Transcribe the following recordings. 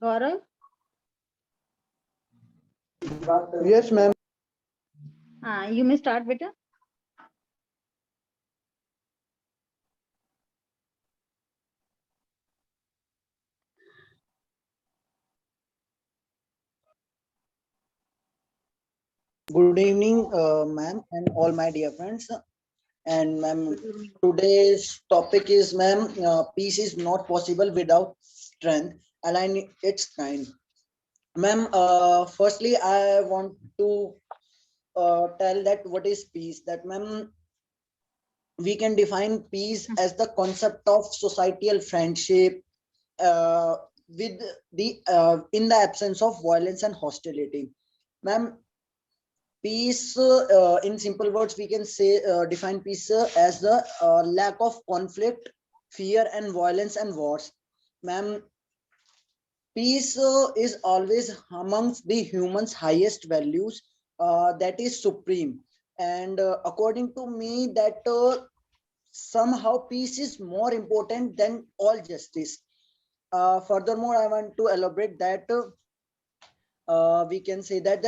Gaurav? Yes, ma'am. You may start, beta. Good evening, ma'am, and all my dear friends. And ma'am, today's topic is, ma'am, peace is not possible without strength. Align its kind. Ma'am, firstly, I want to tell that what is peace. That, ma'am, we can define peace as the concept of societal friendship uh, with the in the absence of violence and hostility. Ma'am, peace, in simple words, we can say define peace as the lack of conflict, fear, and violence and wars. Ma'am, peace is always amongst the human's highest values. That is supreme, and according to me, that somehow peace is more important than all justice. Furthermore, I want to elaborate that we can say that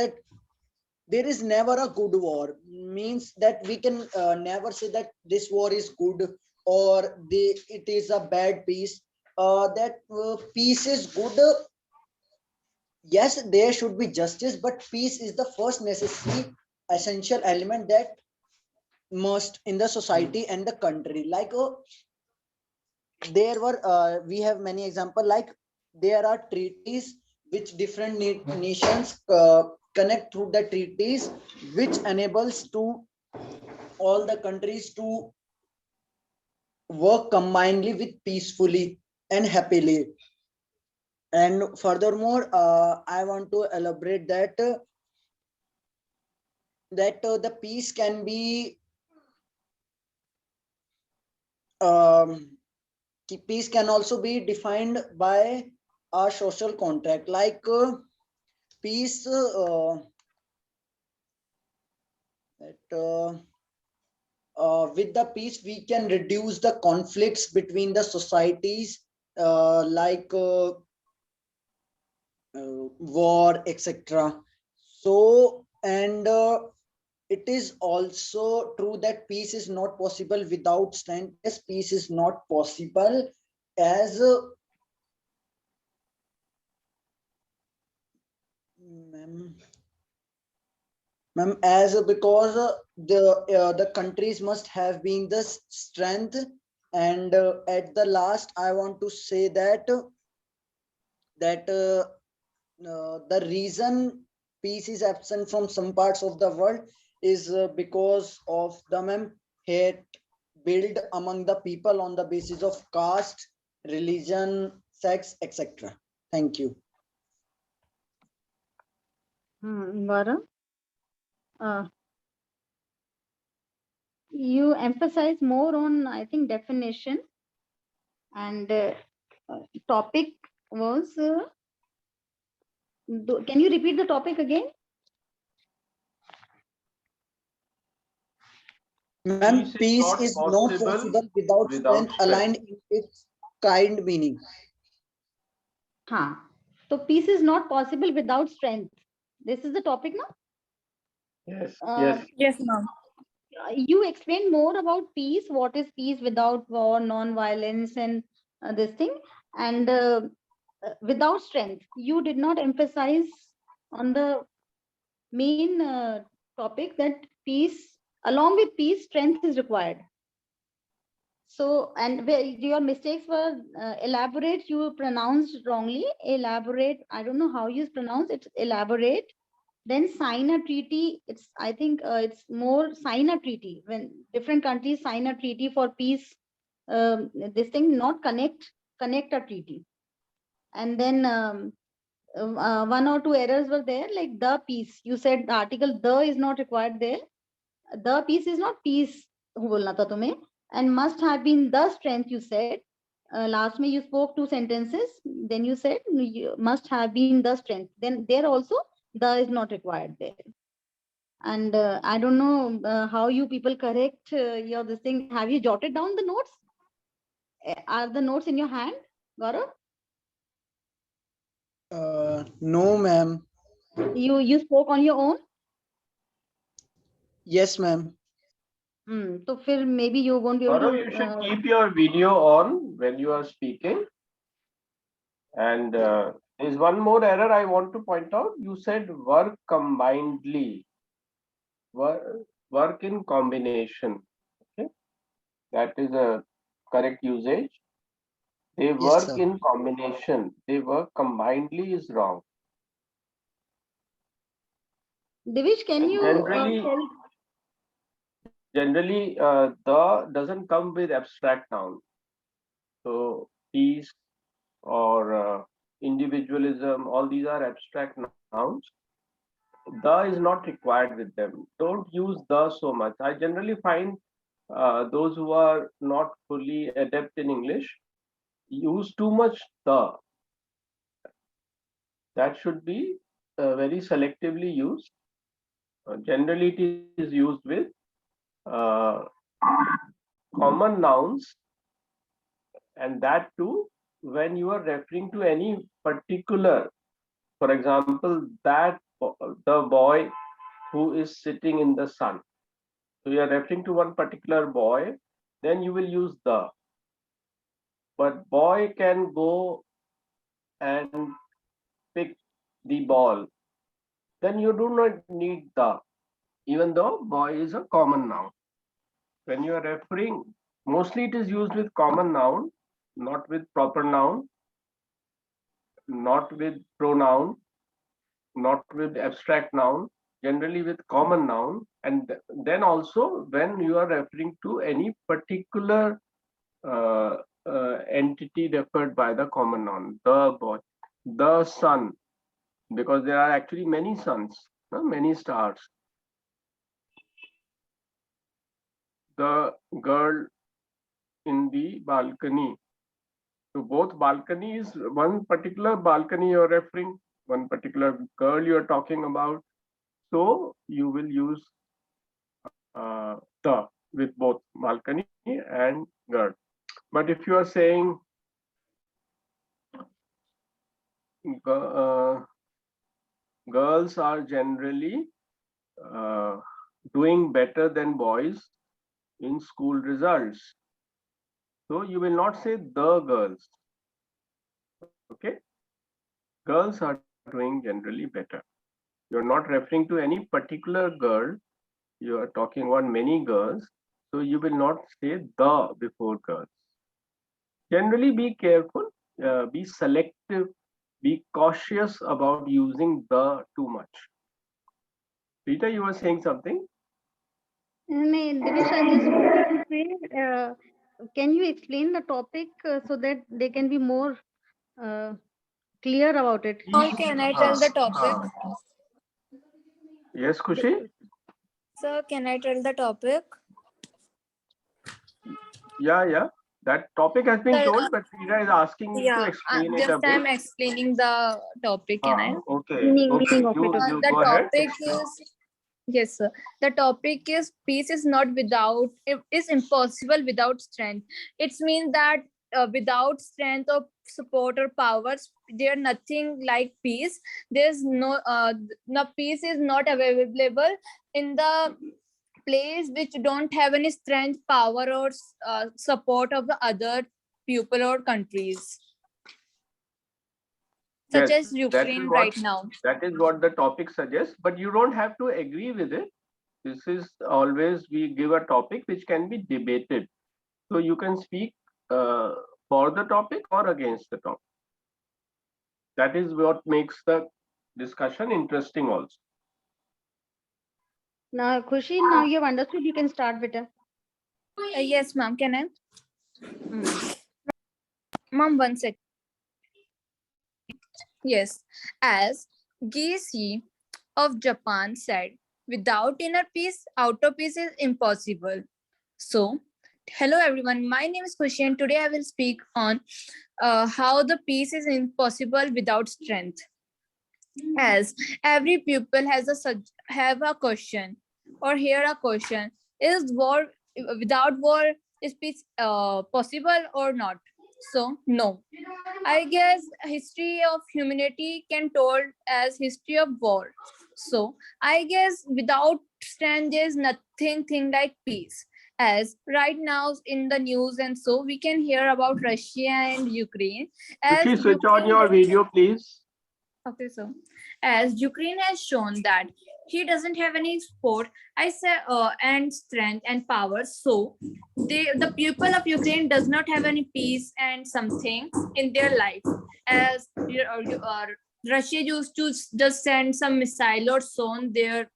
there is never a good war, means that we can never say that this war is good or it is a bad peace. That peace is good. Yes, there should be justice, but peace is the first necessary essential element that must in the society and the country. Like there were we have many example, like there are treaties which different nations connect through the treaties, which enables to all the countries to work combinedly with peacefully and happily. And furthermore, I want to elaborate that the peace can be um, peace can also be defined by a social contract, like peace that with the peace we can reduce the conflicts between the societies, like war, etc. So, and it is also true that peace is not possible without strength. Yes, peace is not possible as ma'am, as because the countries must have been the strength. And at the last, I want to say that the reason peace is absent from some parts of the world is because of the hate built among the people on the basis of caste, religion, sex, etc. Thank you. Gaurav? Uh, you emphasize more on, I think, definition, and topic was, can you repeat the topic again? Ma'am, peace not is not possible possible without without strength strength. aligned in its kind meaning. Huh. So peace is not possible without strength. This is the topic now. Yes, Uh, yes. Yes, ma'am. you explain more about peace. What is peace without war, non-violence, and this thing, and without strength. You did not emphasize on the main topic that peace, along with peace, strength is required. So, and where your mistakes were elaborate, you pronounced wrongly. Elaborate, I don't know how you pronounce it. Elaborate. Then sign a treaty. It's, I think it's more sign a treaty when different countries sign a treaty for peace. This thing, not connect a treaty. And then one or two errors were there, like the peace. You said the article the is not required there. The peace is not peace. बोलना था तुम्हें. And must have been the strength, you said. Last में you spoke two sentences. Then you said you must have been the strength. Then there also the is not required there. And I don't know how you people correct your this thing. Have you jotted down the notes? Are the notes in your hand, Gaurav? No, ma'am. You spoke on your own. Yes, ma'am. So फिर maybe you won't be able Gaurav, to. you should keep your video on when you are speaking. And there's one more error I want to point out. You said work combinedly, work in combination. Okay, that is a correct usage. They Yes, work sir. in combination. They work combinedly is wrong. Divish, can And you generally, tell? the doesn't come with abstract noun. So peace or individualism, all these are abstract nouns. The is not required with them. Don't use the so much. I generally find those who are not fully adept in English use too much the. That should be very selectively used. Generally, it is used with uh, common nouns, and that too when you are referring to any particular. For example, the boy who is sitting in the sun. So you are referring to one particular boy, then you will use the. But boy can go and pick the ball, then you do not need the, even though boy is a common noun. When you are referring, mostly it is used with common noun, not with proper noun, not with pronoun, not with abstract noun, generally with common noun. And then also when you are referring to any particular uh, entity referred by the common noun, the boy, the sun, because there are actually many suns, many stars. The girl in the balcony. So both balcony is one particular balcony you're referring, one particular girl you're talking about. So you will use the with both balcony and girl. But if you are saying uh, girls are generally uh, doing better than boys in school results, so you will not say the girls. Okay, girls are doing generally better. You're not referring to any particular girl, you are talking about many girls, so you will not say the before girls. Generally be careful, be selective, be cautious about using the too much. Rita, you were saying something. Divish, I just wanted to say, can you explain the topic so that they can be more uh, clear about it? Or can I tell the topic? Yes, Kushi. Sir, can I tell the topic? Yeah, that topic has been Sir, told, but Rita is asking me to yeah, explain it a just bit. I'm explaining the topic. Can I? Okay, Meaning okay, of it. you The go ahead. topic is yes, sir. The topic is peace is not without. It is impossible without strength. It means that without strength or support or powers, there nothing like peace. There's no peace is not available in the place which don't have any strength, power, or support of the other people or countries, such Yes, as that is Ukraine what right now. the topic suggests, but you don't have to agree with it. This is always we give a topic which can be debated. So you can speak uh, for the topic or against the topic. That is what makes the discussion interesting also. Now, Khushi, now you have understood. You can start with it. Yes, ma'am. Can I? Hmm. Ma'am, 1 second. Yes. As Geishi of Japan said, without inner peace, outer peace is impossible. So, hello everyone. My name is Khushi, and today I will speak on how the peace is impossible without strength. As every pupil has have a question or hear a question: is war without war is peace possible or not? So no. I guess history of humanity can told as history of war. So I guess without strength there is nothing thing like peace. As right now in the news and so we can hear about Russia and Ukraine. As Kushi, switch on Ukraine your video, please. Okay, so as Ukraine has shown that he doesn't have any sport, I say, and strength and power. So the people of Ukraine does not have any peace and something in their life. As Russia used to just send some missile or so on their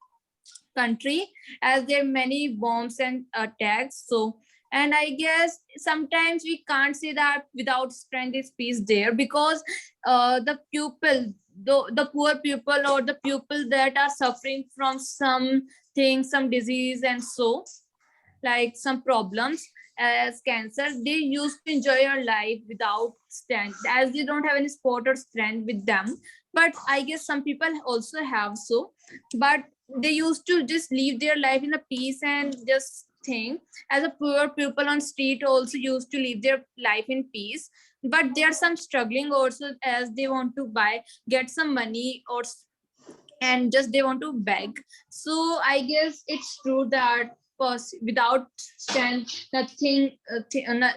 country, as there are many bombs and attacks. So and I guess sometimes we can't say that without strength is peace there, because the pupil, the poor people or the people that are suffering from something, some disease and so like some problems as cancer, they used to enjoy your life without strength, as they don't have any sport or strength with them. But I guess some people also have so, but they used to just live their life in a peace and just think, as a poor people on street also used to live their life in peace. But there are some struggling also, as they want to buy, get some money or and just they want to beg. So I guess it's true that without strength, nothing,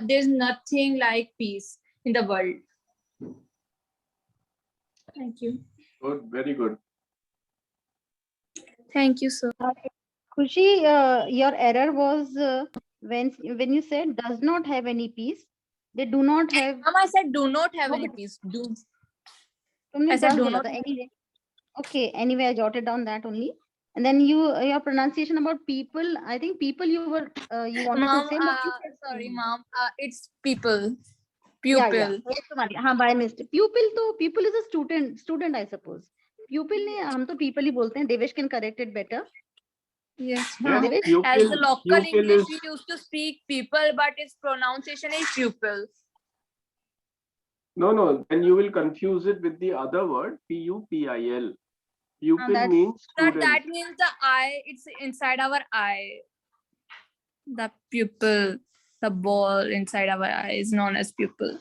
there's nothing like peace in the world. Thank you. Good, very good. Thank you, sir. Khushi, your error was when you said does not have any peace. They do not have. I said do not have any peace. तुमने I said does do बोला not. था anyway. Okay, anyway, I jotted down that only. And then your pronunciation about people, I think people you wanted Mom, to say, but you said sorry, mom. It's people. yeah, Pupil. हाँ by mistake. Pupil is a student I suppose. Pupil ने हम तो people ही बोलते हैं. Devesh can correct it better. Yes, हाँ ma'am. Devesh. As the Pupil, local pupil English, is, we used to speak people, but its pronunciation is pupil. no, then you will confuse it with the other word, Pupil. Pupil that's- means But student. that means the eye, it's inside our eye. The pupil, the ball inside our eye is known as pupil.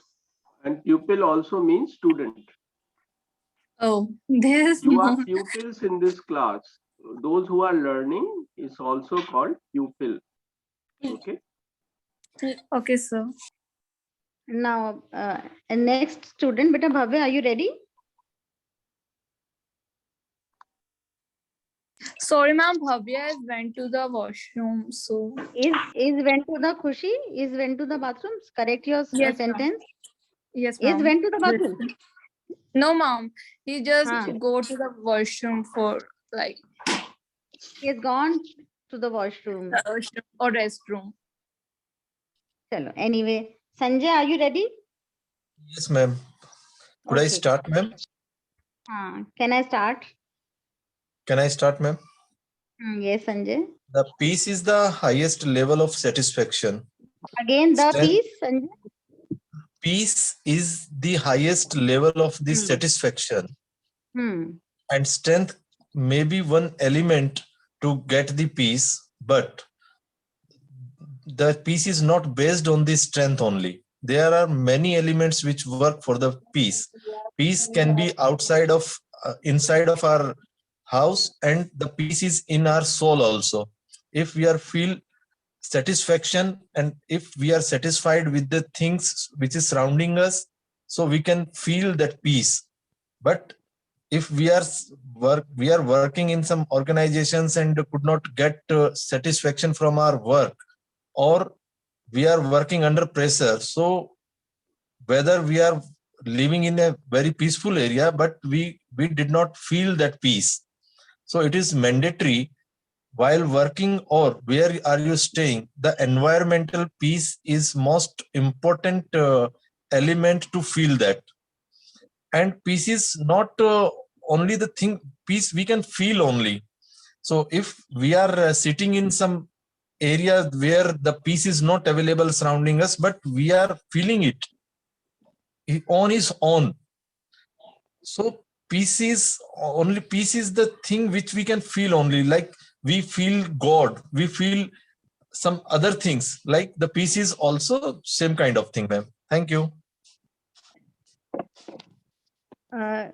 And pupil also means student. Oh, there's You are no. pupils in this class. Those who are learning is also called pupil. Okay. Okay, sir. Now, next student, beta Bhavya, are you ready? Sorry, ma'am. Bhavya went to the washroom, so. Is went to the Khushi? Is went to the bathroom? Correct your Yes, ma'am. sentence. Yes, Is ma'am. went to the bathroom? No, ma'am. He just Haan. go to the washroom for like He has gone to the washroom. the washroom or restroom. Chalo. Anyway, Sanjay, are you ready? Yes, ma'am. Could I Okay. start, ma'am? Can I start? Can I start, ma'am? Yes, Sanjay. The peace is the highest level of satisfaction. Again, the Strength. piece, Sanjay. Peace is the highest level of the satisfaction, and strength may be one element to get the peace, but the peace is not based on the strength only. There are many elements which work for the peace. Peace can be outside of, inside of our house, and the peace is in our soul also. If we are feel satisfaction and if we are satisfied with the things which is surrounding us, so we can feel that peace. But if we are working in some organizations and could not get satisfaction from our work, or we are working under pressure, so whether we are living in a very peaceful area, but we did not feel that peace. So it is mandatory while working or where are you staying, the environmental peace is most important element to feel that. And peace is not only the thing, peace we can feel only. So if we are sitting in some area where the peace is not available surrounding us, but we are feeling it on his own. So peace is the thing which we can feel only, like we feel God, we feel some other things, like the peace is also same kind of thing, ma'am. Thank you. uh,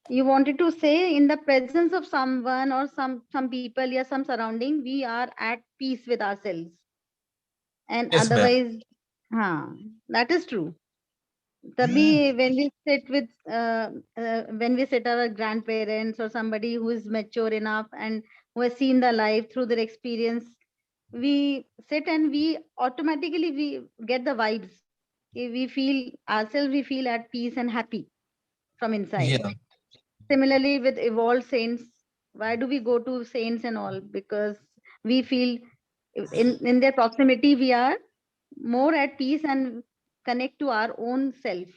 you wanted to say in the presence of someone or some people, yeah, some surrounding, we are at peace with ourselves, and Yes, ma'am. otherwise, that is true. Tabhi, when we sit our grandparents or somebody who is mature enough and who has seen the life through their experience, we sit and we automatically we get the vibes. We feel ourselves, we feel at peace and happy from inside. Yeah. Similarly, with evolved saints, why do we go to saints and all? Because we feel in their proximity, we are more at peace and connect to our own self.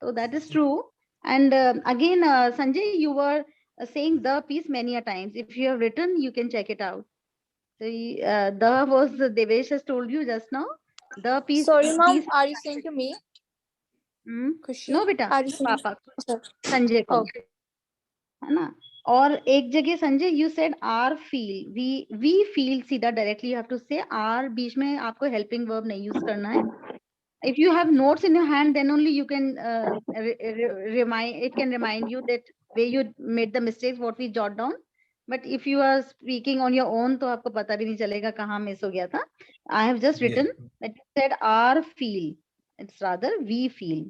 So that is true. And again, Sanjay, you were saying the piece many a times. If you have written, you can check it out. So the was Devesh has told you just now. The piece, Sorry, mom. piece. Are you saying to me, No, Kushi? beta, Are you saying? पापा Sure. Sanjay को Okay. है ना. और एक जगह Sanjay you said our feel, we feel सीधा directly you have to say our, बीच में आपको helping verb नहीं use करना है. If you have notes in your hand, then only you can remind, it can remind you that where you made the mistakes what we jot down. But if you are speaking on your own, तो आपको पता भी नहीं चलेगा कहाँ miss हो गया था. I have just Yeah. written that you said our feel, it's rather we feel.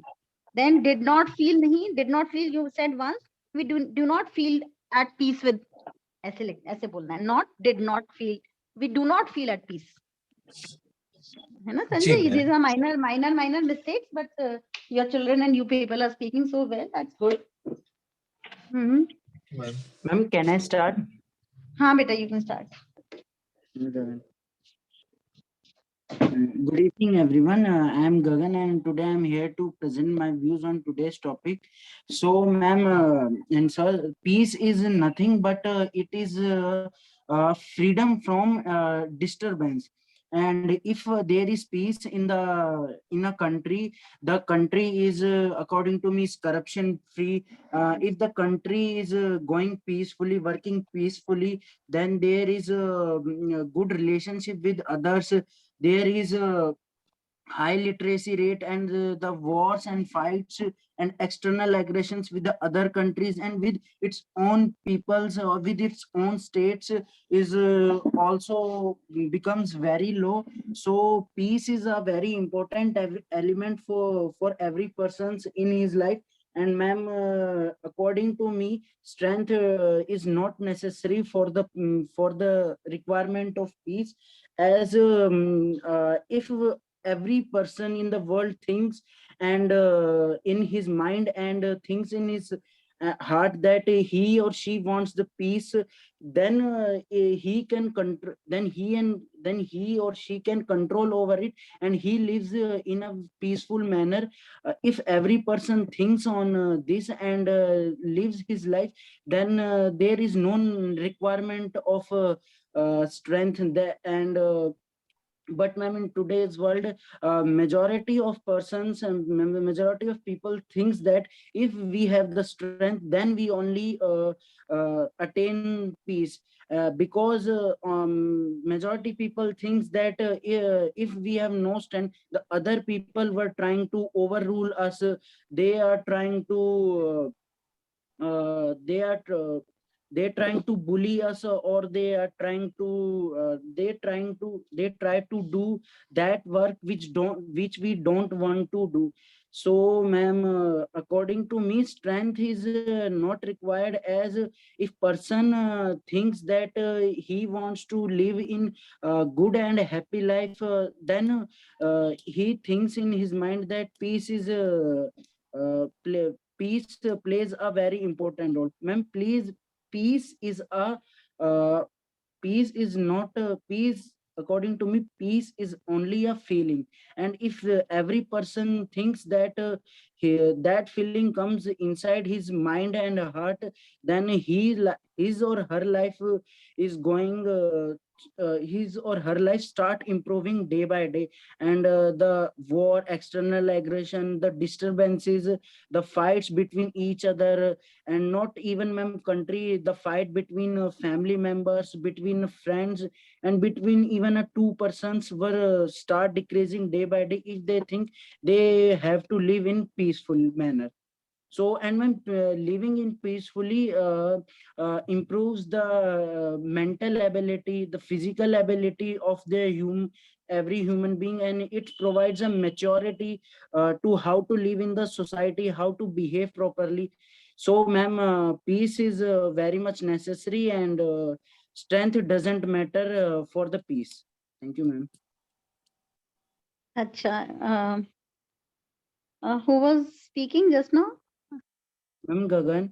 Then did not feel, नहीं, did not feel you said once. We do not feel at peace with, ऐसे बोलना है, not did not feel, we do not feel at peace. है ना जी Sanjay? These ma'am. are minor mistakes, but your children and you people are speaking so well. That's good. Mm-hmm. Ma'am. Ma'am, can I start? हाँ बेटा, you can start. Good evening, everyone. I am Gagan, and today I am here to present my views on today's topic. So, ma'am, and sir, peace is nothing but it is freedom from disturbance. And if there is peace in a country, the country is, according to me, is corruption free. If the country is going peacefully, working peacefully, then there is a good relationship with others. There is a high literacy rate, and the wars and fights and external aggressions with the other countries and with its own peoples or with its own states is also becomes very low. So peace is a very important element for every person's in his life. And ma'am, according to me, strength is not necessary for the requirement of peace, as if every person in the world thinks and in his mind and thinks in his heart that he or she wants the peace, then he can control, then he or she can control over it, and he lives in a peaceful manner. If every person thinks on this and lives his life, then there is no requirement of strength there. And but ma'am, in today's world, majority of persons and majority of people thinks that if we have the strength, then we only attain peace, because majority people thinks that if we have no strength, the other people were trying to overrule us. They are trying to they're trying to bully us, or they are trying to they try to do that work which we don't want to do. So ma'am, according to me, strength is not required, as if person thinks that he wants to live in good and happy life, then he thinks in his mind that peace is peace plays a very important role. Ma'am, please, peace is a uh, peace is not a peace. According to me, peace is only a feeling. And if every person thinks that that feeling comes inside his mind and heart, then his or her life is going his or her life start improving day by day. And the war, external aggression, the disturbances, the fights between each other, and not even ma'am country, the fight between family members, between friends, and between even two persons were start decreasing day by day if they think they have to live in peaceful manner. So, and when living in peacefully improves the mental ability, the physical ability of every human being, and it provides a maturity to how to live in the society, how to behave properly. So, ma'am, peace is very much necessary, and strength doesn't matter for the peace. Thank you, ma'am. Acha, who was speaking just now? Ma'am, Gagan.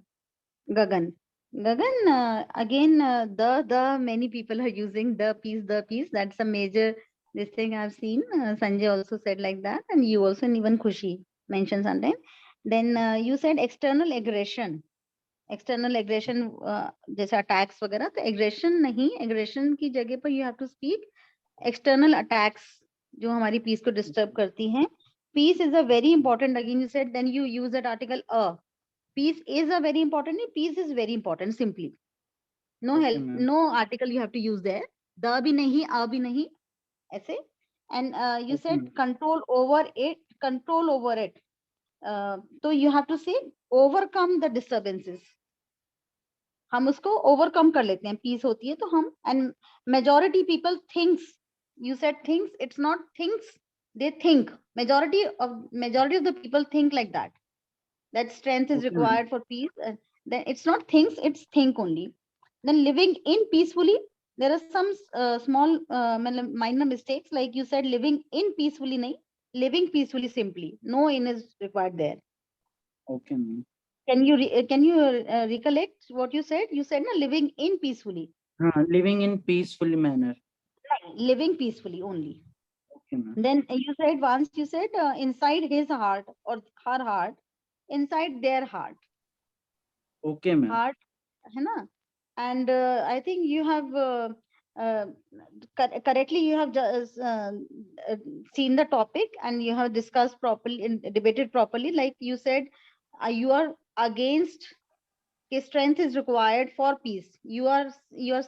Gagan. Gagan, again, the many people are using the piece. That's a major this thing I've seen. Sanjay also said like that, and you also, and even Khushi mentioned something. Then you said external aggression. External aggression, जैसे attacks वगैरह, तो aggression नहीं, aggression की जगह पर you have to speak external attacks जो हमारी peace को disturb करती हैं. Peace is a very important, again you said, then you use that article peace is a very important, peace is very important simply. No Okay, help, ma'am. no article you have to use there. The भी नहीं, a भी नहीं, ऐसे. And you Okay, said ma'am. control over it. So you have to say overcome the disturbances. हम उसको overcome कर लेते हैं, पीस होती है तो हम, and majority people thinks, you said thinks, it's not thinks, they think, majority of the people think like that strength is Okay, ma'am. required for peace. Then it's not things, it's think only. Then living in peacefully, there are some small minor mistakes, like you said living in peacefully nahi, living peacefully simply, no in is required there. Okay, ma'am. Can you recollect what you said? You said na, living in peacefully. Living in peaceful manner. Living peacefully only. Okay, ma'am. Then you said once, you said inside his heart or her heart, inside their heart. Okay, ma'am. Heart, है ना? And I think you have uh, correctly, you have just, seen the topic, and you have discussed properly and debated properly. Like you said, you are against strength is required for peace. You are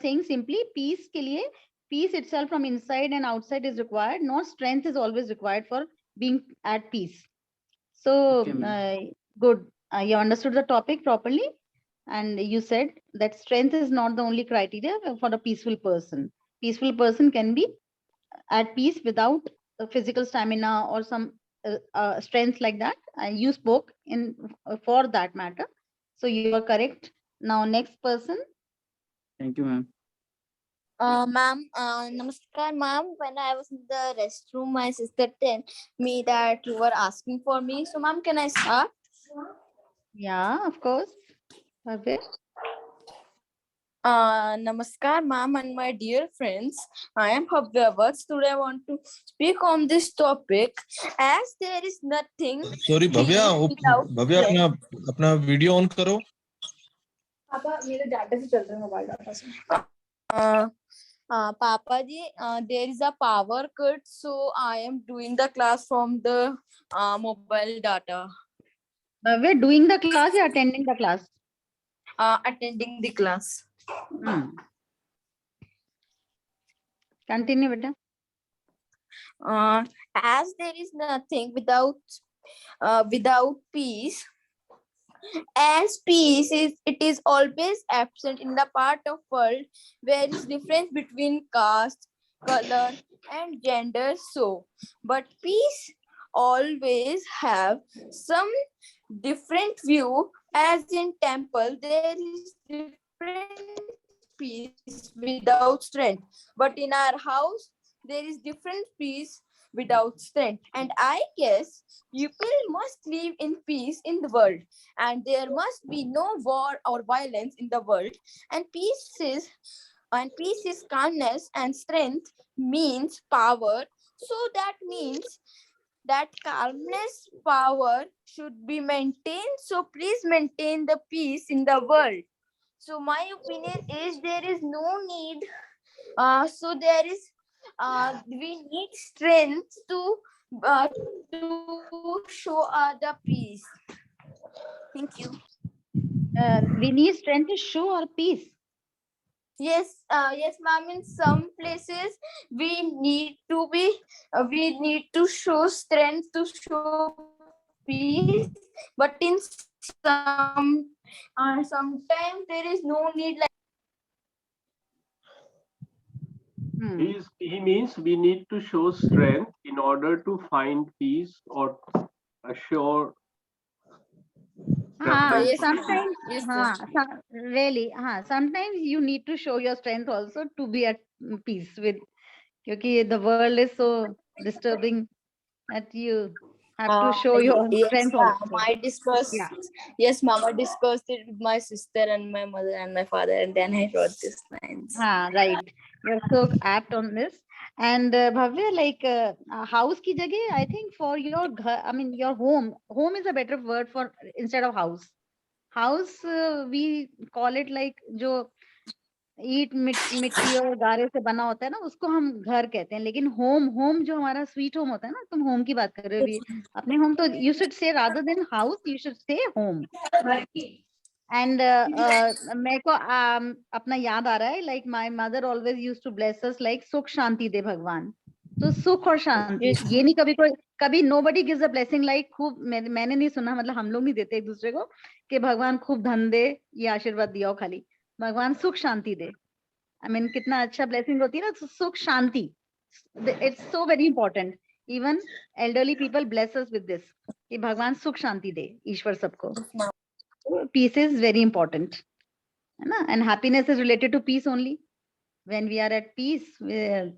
saying simply peace के लिए, peace itself from inside and outside is required, not strength is always required for being at peace. So Okay, ma'am. good, you understood the topic properly, and you said that strength is not the only criteria for a peaceful person. Peaceful person can be at peace without physical stamina or some strength like that, and you spoke in for that matter, so you are correct. Now next person. Thank you, ma'am. Ma'am, namaskar, ma'am. When I was in the restroom, my sister told me that you were asking for me. So, ma'am, can I start? Yeah, of course. Perfect. Namaskar, ma'am, and my dear friends. I am Bhavya. Today, I want to speak on this topic. As there is nothing sorry Bhavya, without Bhavya अपना strength. अपना video on करो. पापा मेरे data से चल रहे हैं, mobile data से. Papa ji, there is a power cut, so I am doing the class from the mobile data. We're doing the class or attending the class? Attending the class. Continue, beta. As there is nothing without peace, as peace is, it is always absent in the part of world where is difference between caste, color, and gender. So, but peace always have some different view. As in temple, there is different peace without strength, but in our house there is different peace without strength. And I guess people must live in peace in the world, and there must be no war or violence in the world. And peace is calmness, and strength means power. So that means that calmness power should be maintained. So please maintain the peace in the world. So my opinion is there is no need. So there is we need strength to show the peace. Thank you. We need strength to show our peace. Yes, yes, ma'am. In some places, we need to show strength to show peace, but in some Sometimes there is no need like He means we need to show strength in order to find peace or assure preferential. Sometimes, yes, yes. really, sometimes you need to show your strength also to be at peace with, because the world is so disturbing that you have to show your Yes, strength ma'am. also. I discussed. Yeah. Yes, ma'am. I discussed it with my sister and my mother and my father, and then I wrote these lines. Right. You're so apt on this. And Bhavya, like house ki jagah, I think for your I mean your home. Home is a better word for instead of house. House we call it like जो ईट मिट्टी और गारे से बना होता है ना, उसको हम घर कहते हैं. लेकिन होम होम जो हमारा स्वीट होम होता है ना, तुम होम की बात कर रहे हो अभी अपने होम, तो you should say rather than house you should say home. And मेरे को अपना याद आ रहा है, like my mother always used to bless us like सुख शांति दे भगवान. तो सुख और शांति, ये नहीं कभी कोई कभी nobody gives a blessing like खूब, मैंने नहीं सुना, मतलब हम लोग नहीं देते एक दूसरे को कि भगवान खूब धन दे, ये आशीर्वाद दिया हो, खाली भगवान सुख शांति दे. आई मीन कितना अच्छा ब्लेसिंग होती है ना, सुख शांति. It's so very important. Even elderly people bless us with this कि भगवान सुख शांति दे ईश्वर सबको. पीस इज वेरी इंपॉर्टेंट है ना, and happiness is related to peace only. when we are at peace,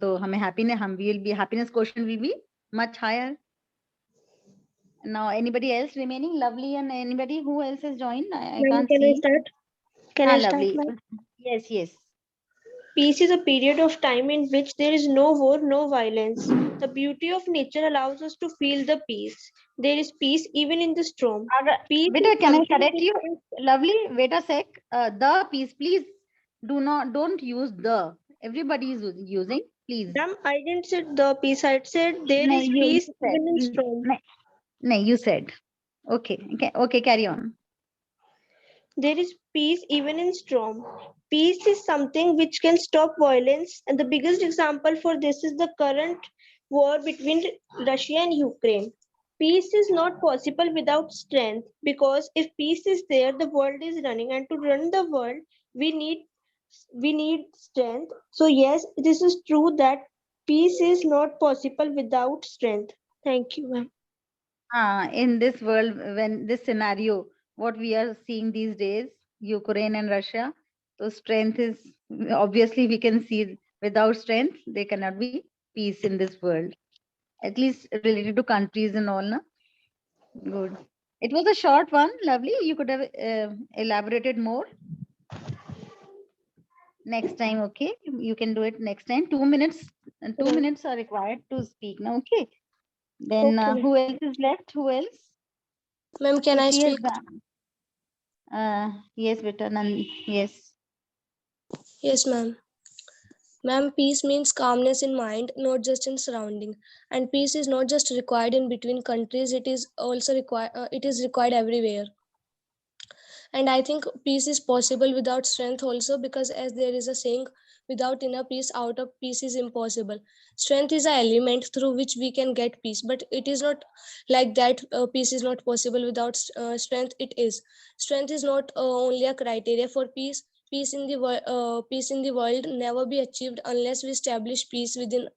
तो हमें happiness, हम will be happiness quotient will be much higher. Now anybody else remaining? Lovely, and anybody who else has joined? I can't Can see. I start? Can I start, Lovely. ma'am? Yes, yes. Peace is a period of time in which there is no war, no violence. The beauty of nature allows us to feel the peace. There is peace even in the storm. Peace Beta, is can I something correct which you? Lovely, wait a sec. The peace, please don't use the. Everybody is using, please. Ma'am, I didn't say the peace. I said there No, is you peace said. even in storm. No, you said. Okay, carry on. There is peace even in storm. Peace is something which can stop violence, and the biggest example for this is the current war between Russia and Ukraine. Peace is not possible without strength, because if peace is there, the world is running, and to run the world, we need strength. So yes, this is true that peace is not possible without strength. Thank you, ma'am. In this world, when this scenario, what we are seeing these days, Ukraine and Russia, so strength is, obviously we can see without strength, there cannot be peace in this world, at least related to countries and all. Na? Good. It was a short one, lovely. You could have elaborated more. Next time, okay? You can do it next time. 2 minutes, 2 minutes are required to speak now, okay? Then Okay, who else is left? Who else? ma'am, can I She has speak? done. Yes, beta, yes. Yes, ma'am. Ma'am, peace means calmness in mind, not just in surrounding. And peace is not just required in between countries; it is also required. It is required everywhere. And I think peace is possible without strength also, because as there is a saying, without inner peace, out of peace is impossible. Strength is an element through which we can get peace, but it is not like that. Peace is not possible without strength. It is. Strength is not only a criteria for peace. Peace in the world never be achieved unless we establish peace within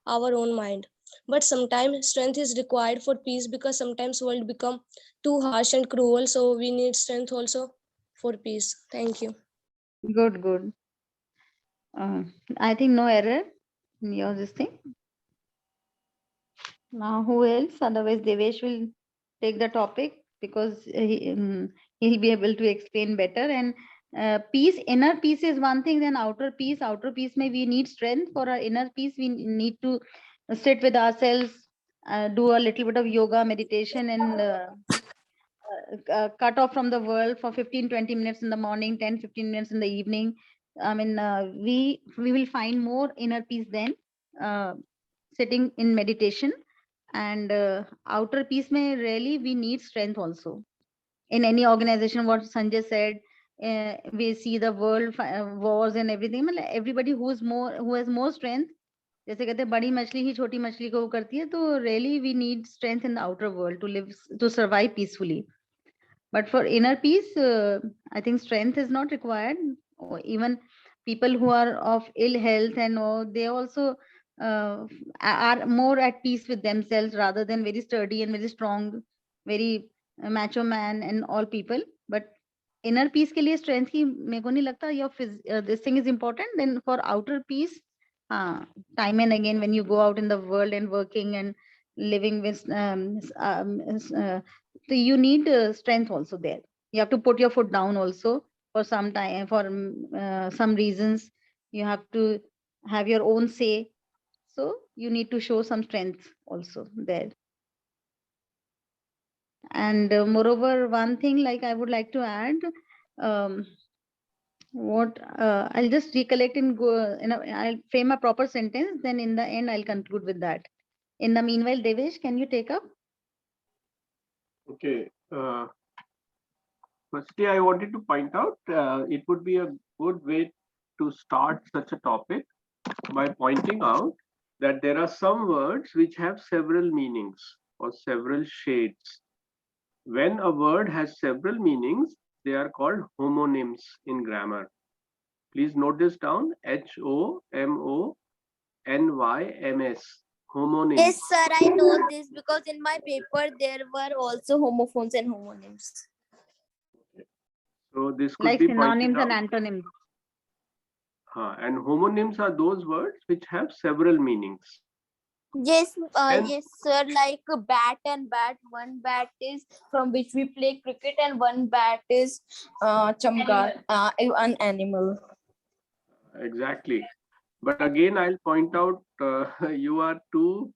our own mind. But sometimes strength is required for peace, because sometimes world become too harsh and cruel, so we need strength also for peace. Thank you. Good, good. I think no error in your this thing. Now who else? Otherwise Devesh will take the topic, because he'll be able to explain better. And peace, inner peace is one thing, then outer peace. Outer peace may we need strength. For our inner peace, we need to sit with ourselves, do a little bit of yoga, meditation, and cut off from the world for 15-20 minutes in the morning, 10-15 minutes in the evening. I mean, we will find more inner peace then, sitting in meditation. And outer peace may really we need strength also. In any organization, what Sanjay said, we see the world wars and everything. मतलब everybody who has more strength, जैसे कहते हैं बड़ी मछली ही छोटी मछली को वो करती है, तो really we need strength in the outer world to live, to survive peacefully. But for inner peace, I think strength is not required. Or even people who are of ill health and all, they also are more at peace with themselves rather than very sturdy and very strong, very macho man and all people. But inner peace के लिए strength की मेरे को नहीं लगता your this thing is important. Then for outer peace, time and again when you go out in the world and working and living with so you need strength also there. You have to put your foot down also for some time, for some reasons. You have to have your own say. So you need to show some strength also there. And moreover, one thing like I would like to add, um, what I'll just recollect I'll frame a proper sentence. Then in the end, I'll conclude with that. In the meanwhile, Devesh, can you take up? Okay. Firstly, I wanted to point out it would be a good way to start such a topic by pointing out that there are some words which have several meanings or several shades. When a word has several meanings, they are called homonyms in grammar. Please note this down: HOMONYMS. Homonyms. Yes, sir, I know this because in my paper there were also homophones and homonyms. So this could Like be pointed synonyms and out. antonyms. And homonyms are those words which have several meanings. Yes, And yes, sir. Like a bat and bat. One bat is from which we play cricket, and one bat is chamgar, an animal. exactly. But again, I'll point out you are too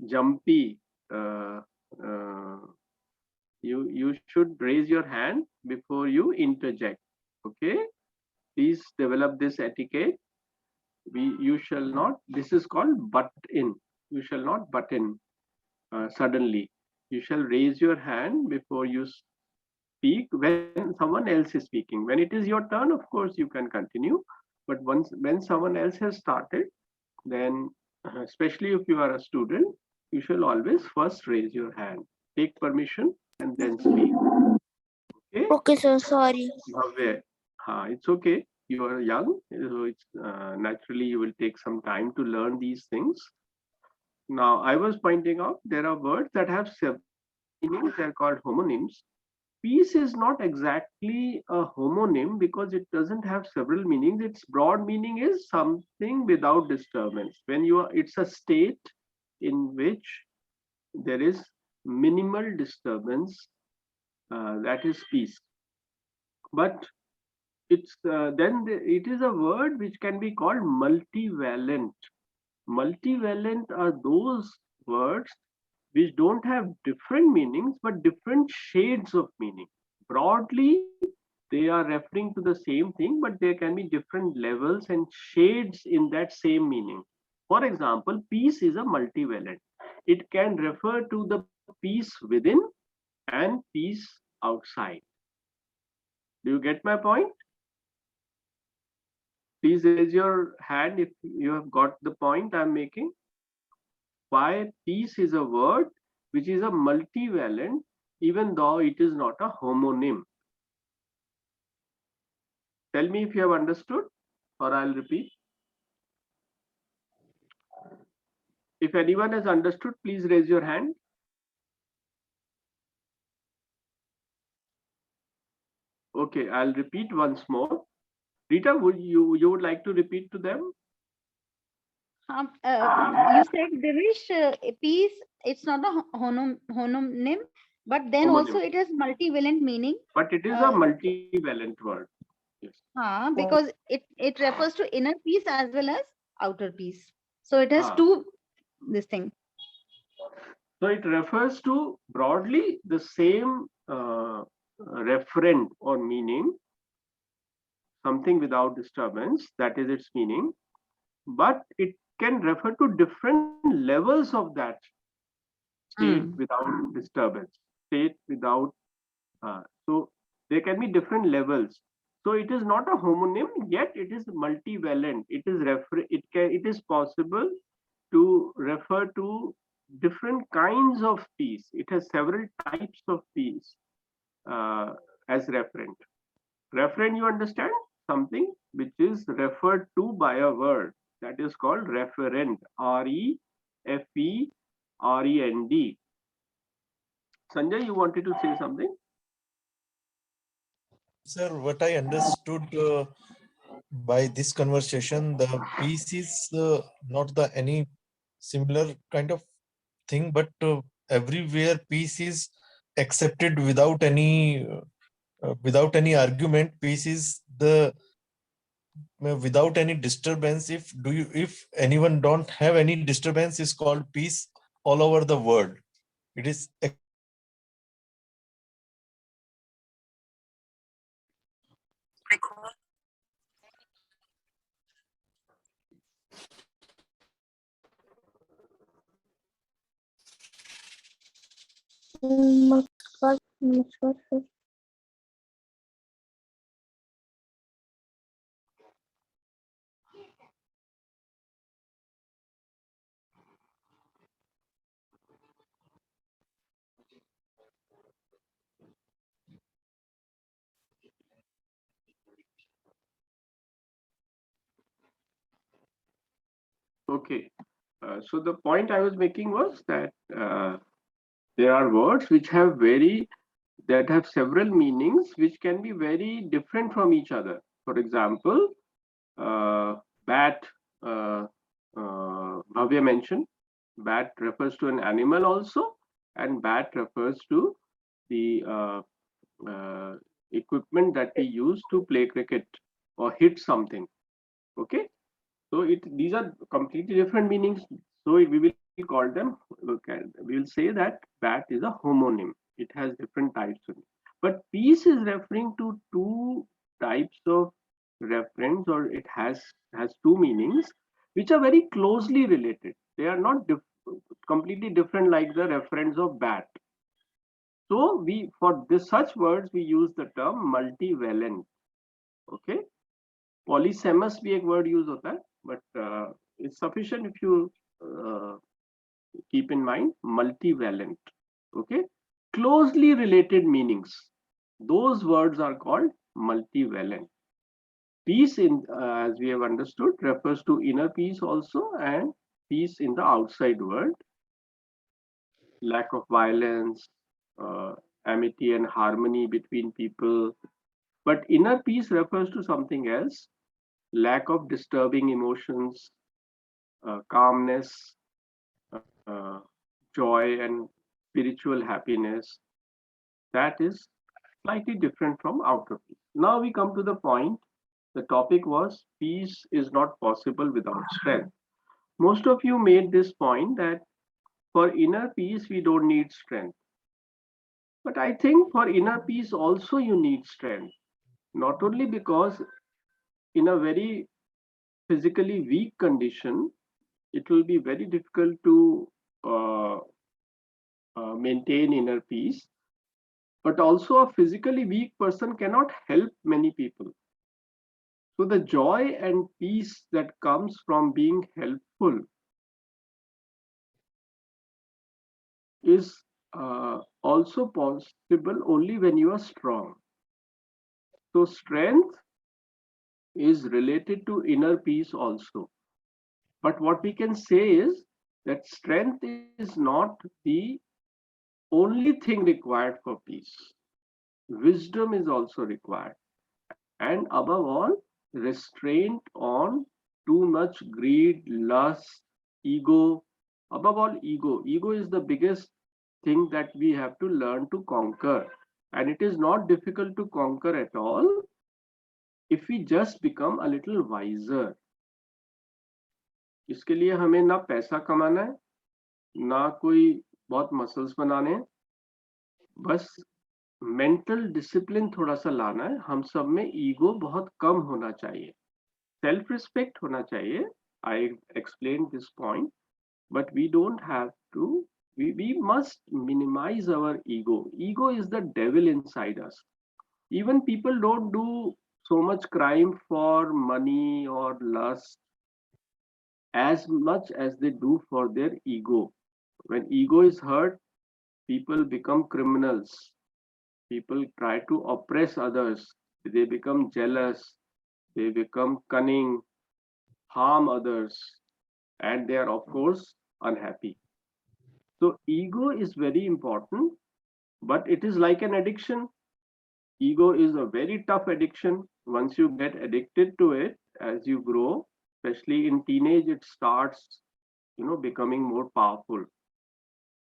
jumpy. You should raise your hand before you interject. Okay, please develop this etiquette. You shall not. This is called butt in. You shall not butt in suddenly. You shall raise your hand before you speak when someone else is speaking. When it is your turn, of course, you can continue. But when someone else has started, then especially if you are a student, you shall always first raise your hand, take permission, and then speak. Okay? Okay, sir. Sorry. Bhavya, it's okay. You are young, so it's naturally you will take some time to learn these things. Now, I was pointing out there are words that have several meanings. They're called homonyms. Peace is not exactly a homonym because it doesn't have several meanings. Its broad meaning is something without disturbance. When you are, it's a state in which there is minimal disturbance. That is peace. But it is a word which can be called multivalent. Multivalent are those words which don't have different meanings but different shades of meaning. Broadly, they are referring to the same thing, but there can be different levels and shades in that same meaning. For example, peace is a multivalent. It can refer to the peace within and peace outside. Do you get my point? Please raise your hand if you have got the point I'm making. Why peace is a word which is a multivalent, even though it is not a homonym. Tell me if you have understood, or I'll repeat. If anyone has understood, please raise your hand. Okay, I'll repeat once more. Rita, would you would like to repeat to them? You said Devesh, peace, it's not a homonym, but then also Homonym. it has multivalent meaning. But it is a multivalent word. Yes. Because it refers to inner peace as well as outer peace. So it has two this thing. So it refers to broadly the same referent or meaning, something without disturbance, that is its meaning, but it can refer to different levels of that state without disturbance, state without, so there can be different levels. So it is not a homonym, yet it is multivalent. It is possible to refer to different kinds of peace. It has several types of peace. as referent. Referent, you understand, something which is referred to by a word, that is called referent. REFEREND. Sanjay, you wanted to say something? Sir, what I understood by this conversation, the peace is not the any similar kind of thing, but everywhere peace is accepted without any argument. Peace is the without any disturbance. If anyone don't have any disturbance, is called peace all over the world. It is Okay. So the point I was making was that there are words which have several meanings which can be very different from each other. For example, bat, Bhavya mentioned, bat refers to an animal also, and bat refers to the equipment that we use to play cricket or hit something. Okay, so these are completely different meanings. So we will call them. We will say that bat is a homonym. It has different types of it. But peace is referring to two types of reference, or it has two meanings, which are very closely related. They are not completely different like the reference of bat. So we for this such words we use the term multivalent. Okay, polysemous भी एक word use होता है, but it's sufficient if you keep in mind multivalent. Okay, closely related meanings. Those words are called multivalent. Peace, as we have understood, refers to inner peace also, and peace in the outside world. Lack of violence, amity and harmony between people. But inner peace refers to something else: lack of disturbing emotions, calmness, uh, joy, and spiritual happiness. That is slightly different from outer peace. Now we come to the point. The topic was peace is not possible without strength. Most of you made this point that for inner peace we don't need strength. But I think for inner peace also you need strength. Not only because in a very physically weak condition, it will be very difficult to maintain inner peace, but also a physically weak person cannot help many people. So the joy and peace that comes from being helpful is also possible only when you are strong. So strength is related to inner peace also. But what we can say is that strength is not the only thing required for peace. Wisdom is also required. And above all, restraint on too much greed, lust, ego. Above all, ego. Ego is the biggest thing that we have to learn to conquer. And it is not difficult to conquer at all if we just become a little wiser. इसके लिए हमें ना पैसा कमाना है, ना कोई बहुत मसल्स बनाने हैं, बस मेंटल डिसिप्लिन थोड़ा सा लाना है. हम सब में ईगो बहुत कम होना चाहिए, सेल्फ रिस्पेक्ट होना चाहिए. I explain this point, but we don't have to, we must minimize our ego. Ego is the devil inside us. Even people don't do so much crime for money or lust as much as they do for their ego. When ego is hurt, people become criminals. people try to oppress others, they become jealous, they become cunning, harm others, and they are of course unhappy. So ego is very important, but it is like an addiction. Ego is a very tough addiction. Once you get addicted to it, as you grow, especially in teenage, it starts, becoming more powerful.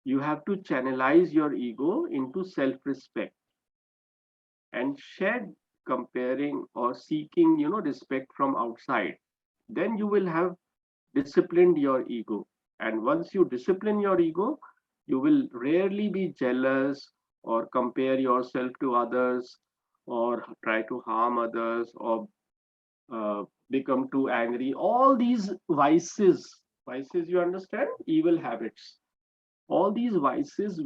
You have to channelize your ego into self-respect and shed comparing or seeking, respect from outside. Then you will have disciplined your ego. And once you discipline your ego, you will rarely be jealous or compare yourself to others or try to harm others or become too angry. All these vices, you understand, evil habits, all these vices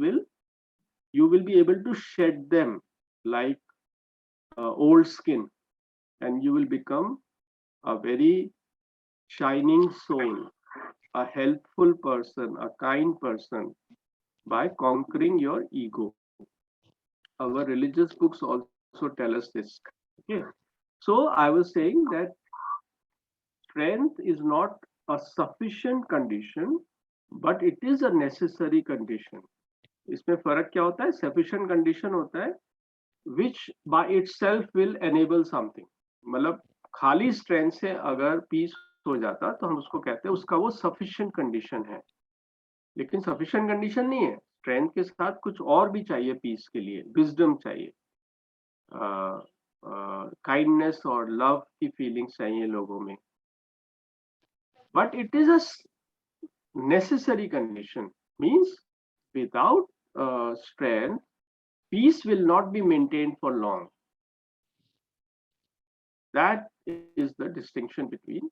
you will be able to shed them like old skin, and you will become a very shining soul, a helpful person, a kind person, by conquering your ego. Our religious books also tell us this. Okay. So I was saying that strength is not a sufficient condition, but it is a necessary condition. इसमें फर्क क्या होता है? Sufficient condition होता है which by itself will enable something. मतलब खाली strength से अगर peace हो जाता तो हम उसको कहते हैं उसका वो sufficient condition है. लेकिन sufficient condition नहीं है. Strength के साथ कुछ और भी चाहिए peace के लिए. Wisdom चाहिए, kindness और love की feelings चाहिए लोगों में. But it is a necessary condition. Means without strength, peace will not be maintained for long. That is the distinction between.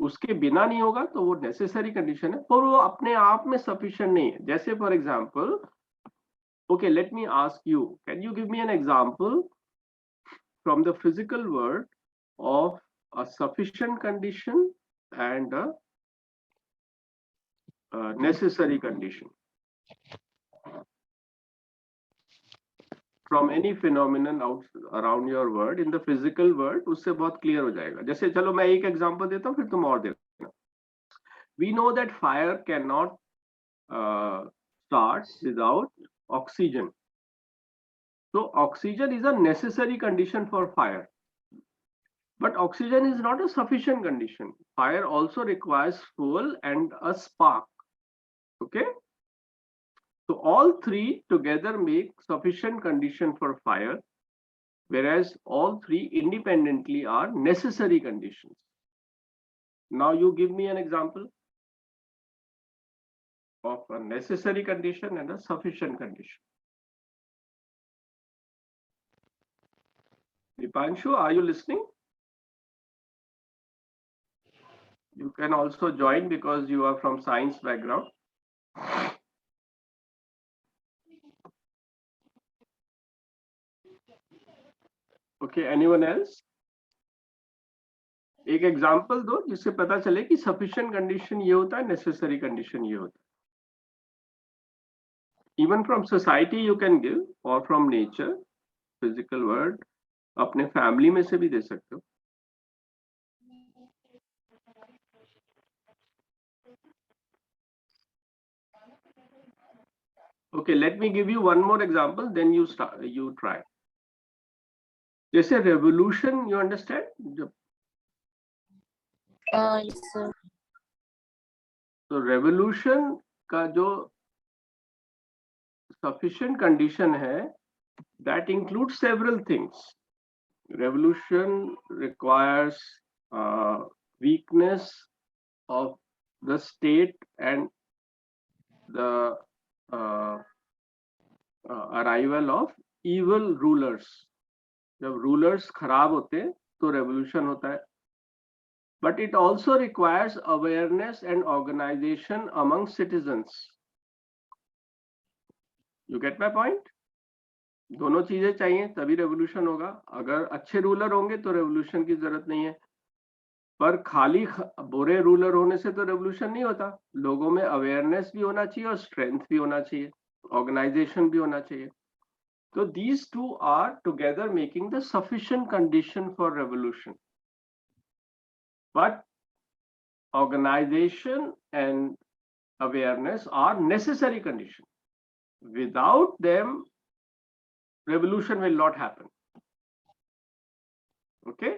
उसके बिना नहीं होगा तो वो necessary condition है, पर वो अपने आप में sufficient नहीं है. जैसे for example, okay, let me ask you, can you give me an example from the physical world of a sufficient condition and a necessary condition from any phenomenon out around your world in the physical world? उससे बहुत clear हो जाएगा. जैसे चलो मैं एक example देता हूँ, फिर तुम और देना. We know that fire cannot start without oxygen. So oxygen is a necessary condition for fire. But oxygen is not a sufficient condition. Fire also requires fuel and a spark. Okay? So all three together make sufficient condition for fire, whereas all three independently are necessary conditions. Now you give me an example of a necessary condition and a sufficient condition. Dipanshu, are you listening? You can also join because you are from science background. Okay, anyone else? एक example दो जिससे पता चले कि sufficient condition ये होता है, necessary condition ये होता है. Even from society you can give, or from nature, physical world, अपने फैमिली में से भी दे सकते हो. Okay, let me give you one more example, then you try. जैसे revolution, you understand? Yes, sir. तो revolution का जो sufficient condition है, that includes several things. Revolution requires weakness of the state and the arrival of evil rulers. जब rulers खराब होते हैं तो revolution होता है. But it also requires awareness and organization among citizens. You get my point? दोनों चीजें चाहिए तभी रेवोल्यूशन होगा. अगर अच्छे रूलर होंगे तो रेवोल्यूशन की जरूरत नहीं है, पर खाली बुरे रूलर होने से तो रेवोल्यूशन नहीं होता. लोगों में अवेयरनेस भी होना चाहिए और स्ट्रेंथ भी होना चाहिए, ऑर्गेनाइजेशन भी होना चाहिए. So these two are together making the sufficient condition for revolution. But organization and awareness are necessary conditions. Without them, revolution will not happen. Okay?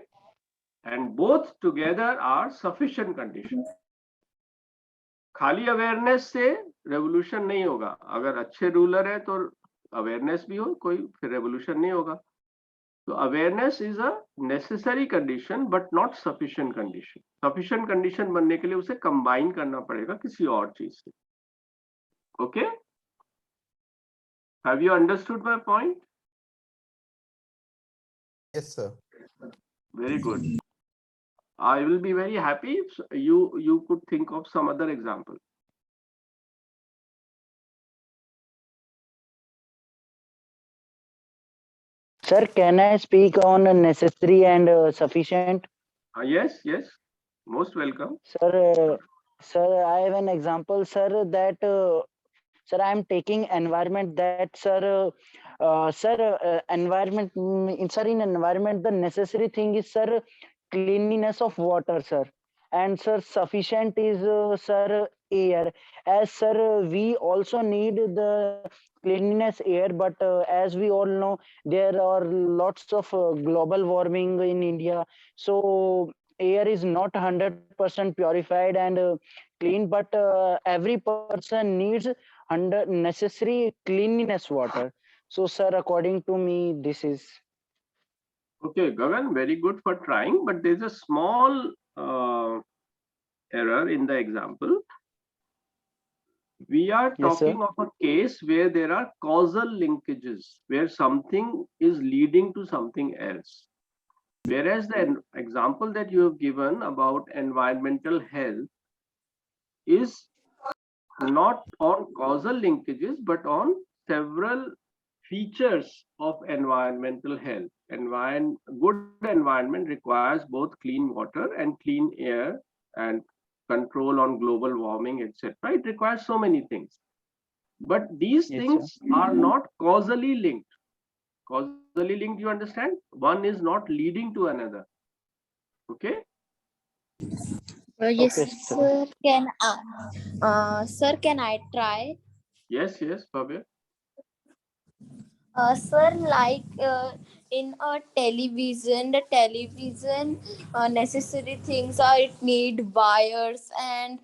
And both together are sufficient conditions. खाली awareness से revolution नहीं होगा. अगर अच्छे ruler है तो awareness भी हो, कोई फिर रेवोल्यूशन नहीं होगा. So awareness is a necessary condition but not sufficient condition. Sufficient condition बनने के लिए उसे combine करना पड़ेगा किसी और चीज से. Okay? Have you understood my point? Yes, sir. Very good. I will be very happy if you could think of some other example. Sir, can I speak on necessary and sufficient? Yes, yes. Most welcome. Sir, I have an example, sir, that sir, I am taking environment that, environment, sir, in environment, the necessary thing is, sir, cleanliness of water, sir. And, sir, sufficient is, sir, air. As, sir, we also need the cleanliness air, but as we all know, there are lots of global warming in India. So, air is not 100% purified and clean, but every person needs under necessary cleanliness water. So, sir, according to me, this is. Okay, Gagan, very good for trying, but there's a small error in the example. We are Yes, sir. talking of a case where there are causal linkages, where something is leading to something else. Whereas the example that you have given about environmental health is not on causal linkages, but on several features of environmental health. Good environment requires both clean water and clean air and control on global warming, etc. It requires so many things. But these Yes, things sir. are not causally linked. Causally linked, you understand? One is not leading to another. Okay? Yes, Okay, sir. sir, can I try? Yes, yes, Bhavya. Sir, like in a television, the television necessary things are it need wires and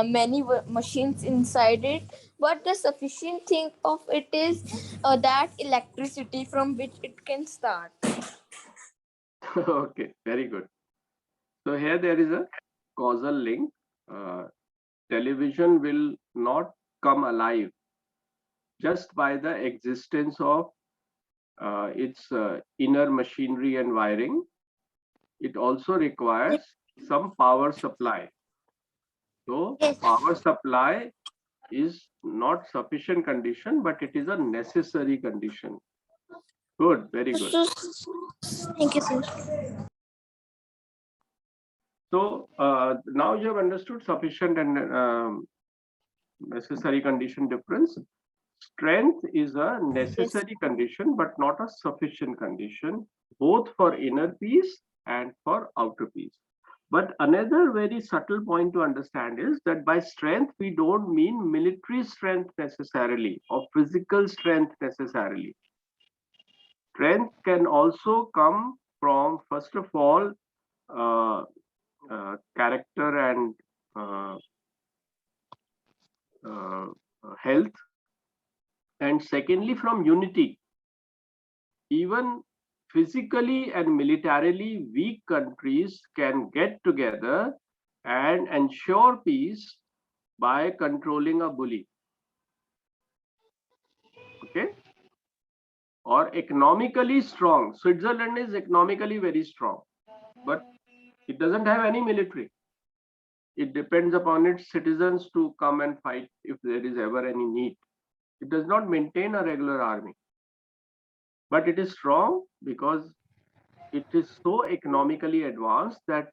many machines inside it. But the sufficient thing of it is that electricity from which it can start. Okay, very good. So here there is a causal link. Uh, Television will not come alive just by the existence of its inner machinery and wiring. It also requires some power supply. So Yes. power supply is not sufficient condition, but it is a necessary condition. Good, very good. Thank you, sir. So now you have understood sufficient and necessary condition difference. Strength is a necessary condition, but not a sufficient condition, both for inner peace and for outer peace. But another very subtle point to understand is that by strength, we don't mean military strength necessarily or physical strength necessarily. Strength can also come from, first of all, uh, character and uh, health, and secondly, from unity. Even physically and militarily weak countries can get together and ensure peace by controlling a bully. Okay? Or economically strong. Switzerland is economically very strong, but it doesn't have any military. It depends upon its citizens to come and fight if there is ever any need. It does not maintain a regular army, but it is strong because it is so economically advanced that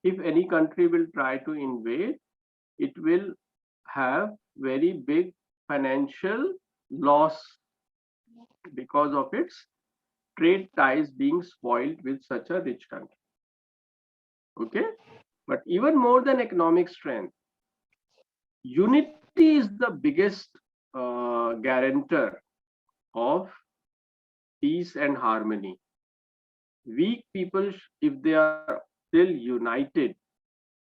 if any country will try to invade, it will have very big financial loss because of its trade ties being spoiled with such a rich country. Okay, but even more than economic strength, unity is the biggest guarantor of peace and harmony. Weak people, if they are still united,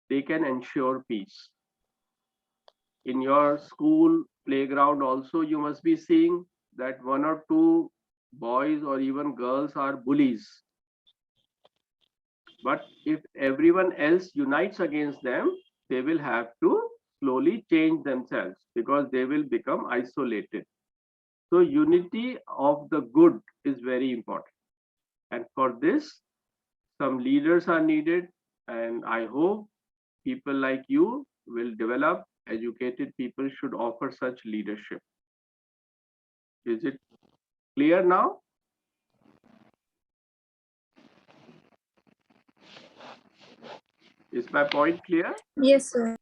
they can ensure peace. In your school playground also, you must be seeing that one or two boys or even girls are bullies. But if everyone else unites against them, they will have to slowly change themselves because they will become isolated. So unity of the good is very important. And for this, some leaders are needed. And I hope people like you will develop. Educated people should offer such leadership. Is it clear now? Is my point clear? Yes, sir.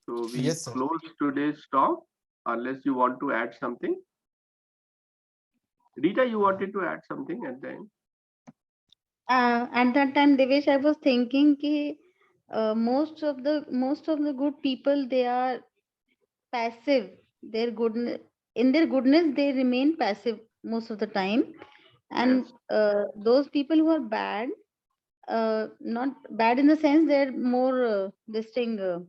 So we Yes, sir. close today's talk unless you want to add something. Rita, you wanted to add something at the end? At that time, Devesh, I was thinking ki most of the good people, they are passive. Their goodness, in their goodness, they remain passive most of the time. And Yes. those people who are bad, not bad in the sense they're more this thing, more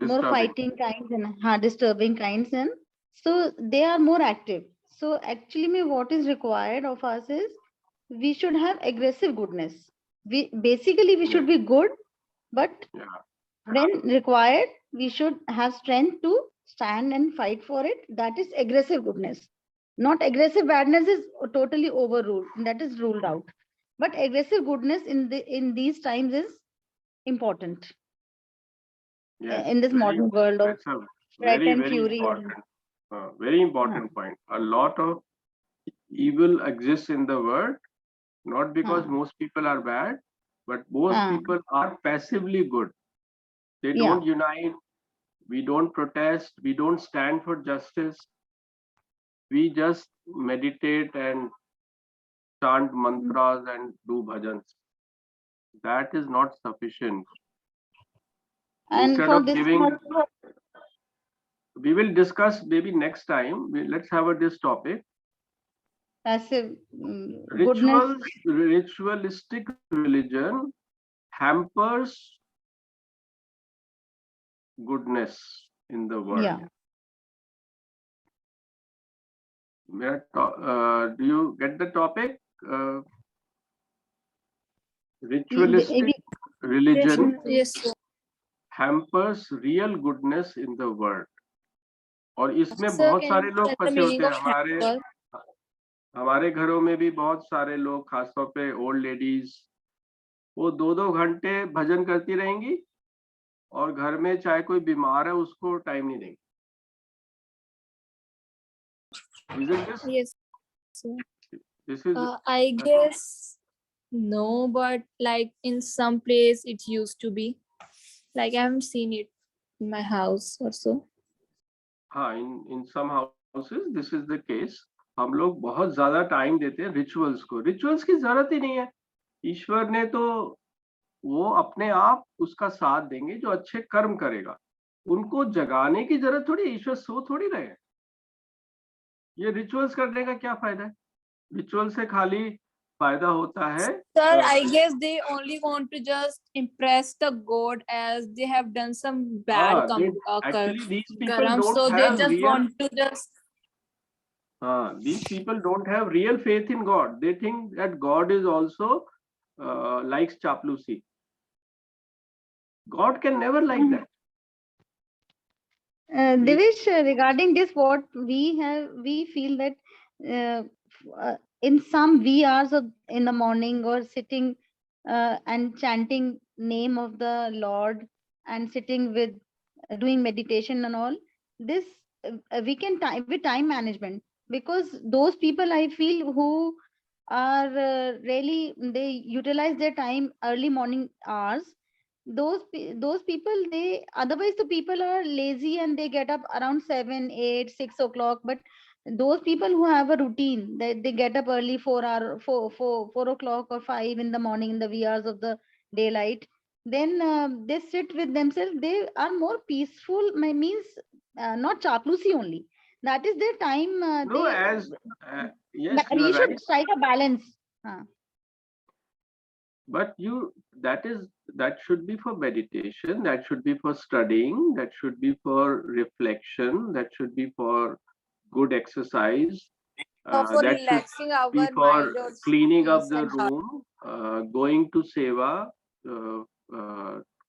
Disturbing. fighting kinds and disturbing kinds, and so they are more active. So actually, what is required of us is we should have aggressive goodness. We basically we should Yes. be good, but Yeah. when required, we should have strength to stand and fight for it. That is aggressive goodness. Not aggressive badness is totally overruled. That is ruled out. But aggressive goodness in these times is important Yes. in this modern world of That's a threat very, and very fury. And important, very uh, important point. A lot of evil exists in the world, not because uh, most people are bad, but most uh, people are passively good. They yeah. don't unite. We don't protest. We don't stand for justice. We just meditate and chant mantras and do bhajans. That is not sufficient. And Instead for of this thing giving, also, we will discuss maybe next time. Let's have this topic. passive goodness. Ritualistic religion hampers goodness in the world. Yeah. Do you get the topic? Uh, We, Ritualistic Yes, religion yes, sir. hampers real goodness in the world. और इसमें Sir, बहुत can सारे you लोग tell the फंसे meaning होते हैं. of हमारे hamper? हमारे घरों में भी बहुत सारे लोग, खासतौर पे ओल्ड लेडीज, वो 2-2 घंटे भजन करती रहेंगी और घर में चाहे कोई बीमार है उसको टाइम नहीं देंगे. Isn't this? Yes, sir. This is I guess no, but like in some place it used to be. Like I haven't seen it in my house or so. हाँ, in some houses this is the case. हम लोग बहुत ज्यादा time देते हैं rituals को. Rituals की जरूरत ही नहीं है. ईश्वर ने तो वो अपने आप उसका साथ देंगे जो अच्छे कर्म करेगा. उनको जगाने की जरूरत थोड़ी. ईश्वर सो थोड़ी रहे. ये रिचुअल्स करने का क्या फायदा है? रिचुअल से खाली फायदा होता है. Sir, I guess they only want to just impress the god as they have done some bad Actually these people karam, don't so they have just real. want to just These people don't have real faith in God. They think that God is also likes chaplusi. God can never like that. Devesh, regarding this, what we feel that in some wee hours of in the morning or sitting and chanting name of the Lord and sitting with doing meditation and all this, we can time with time management, because those people I feel who are really they utilize their time early morning hours, those people, they otherwise the people are lazy and they get up around 7 8 6 o'clock, but those people who have a routine, they get up early, 4 o'clock or 5 in the morning, in the wee hours of the daylight, then they sit with themselves, they are more peaceful. My means not chapusi only, that is their time. No, as yes, you We are should right. strike a balance. But that should be for meditation, that should be for studying, that should be for reflection, that should be for good exercise, For that should relaxing our be for mind or cleaning up peace the and heart. room, going to seva, uh,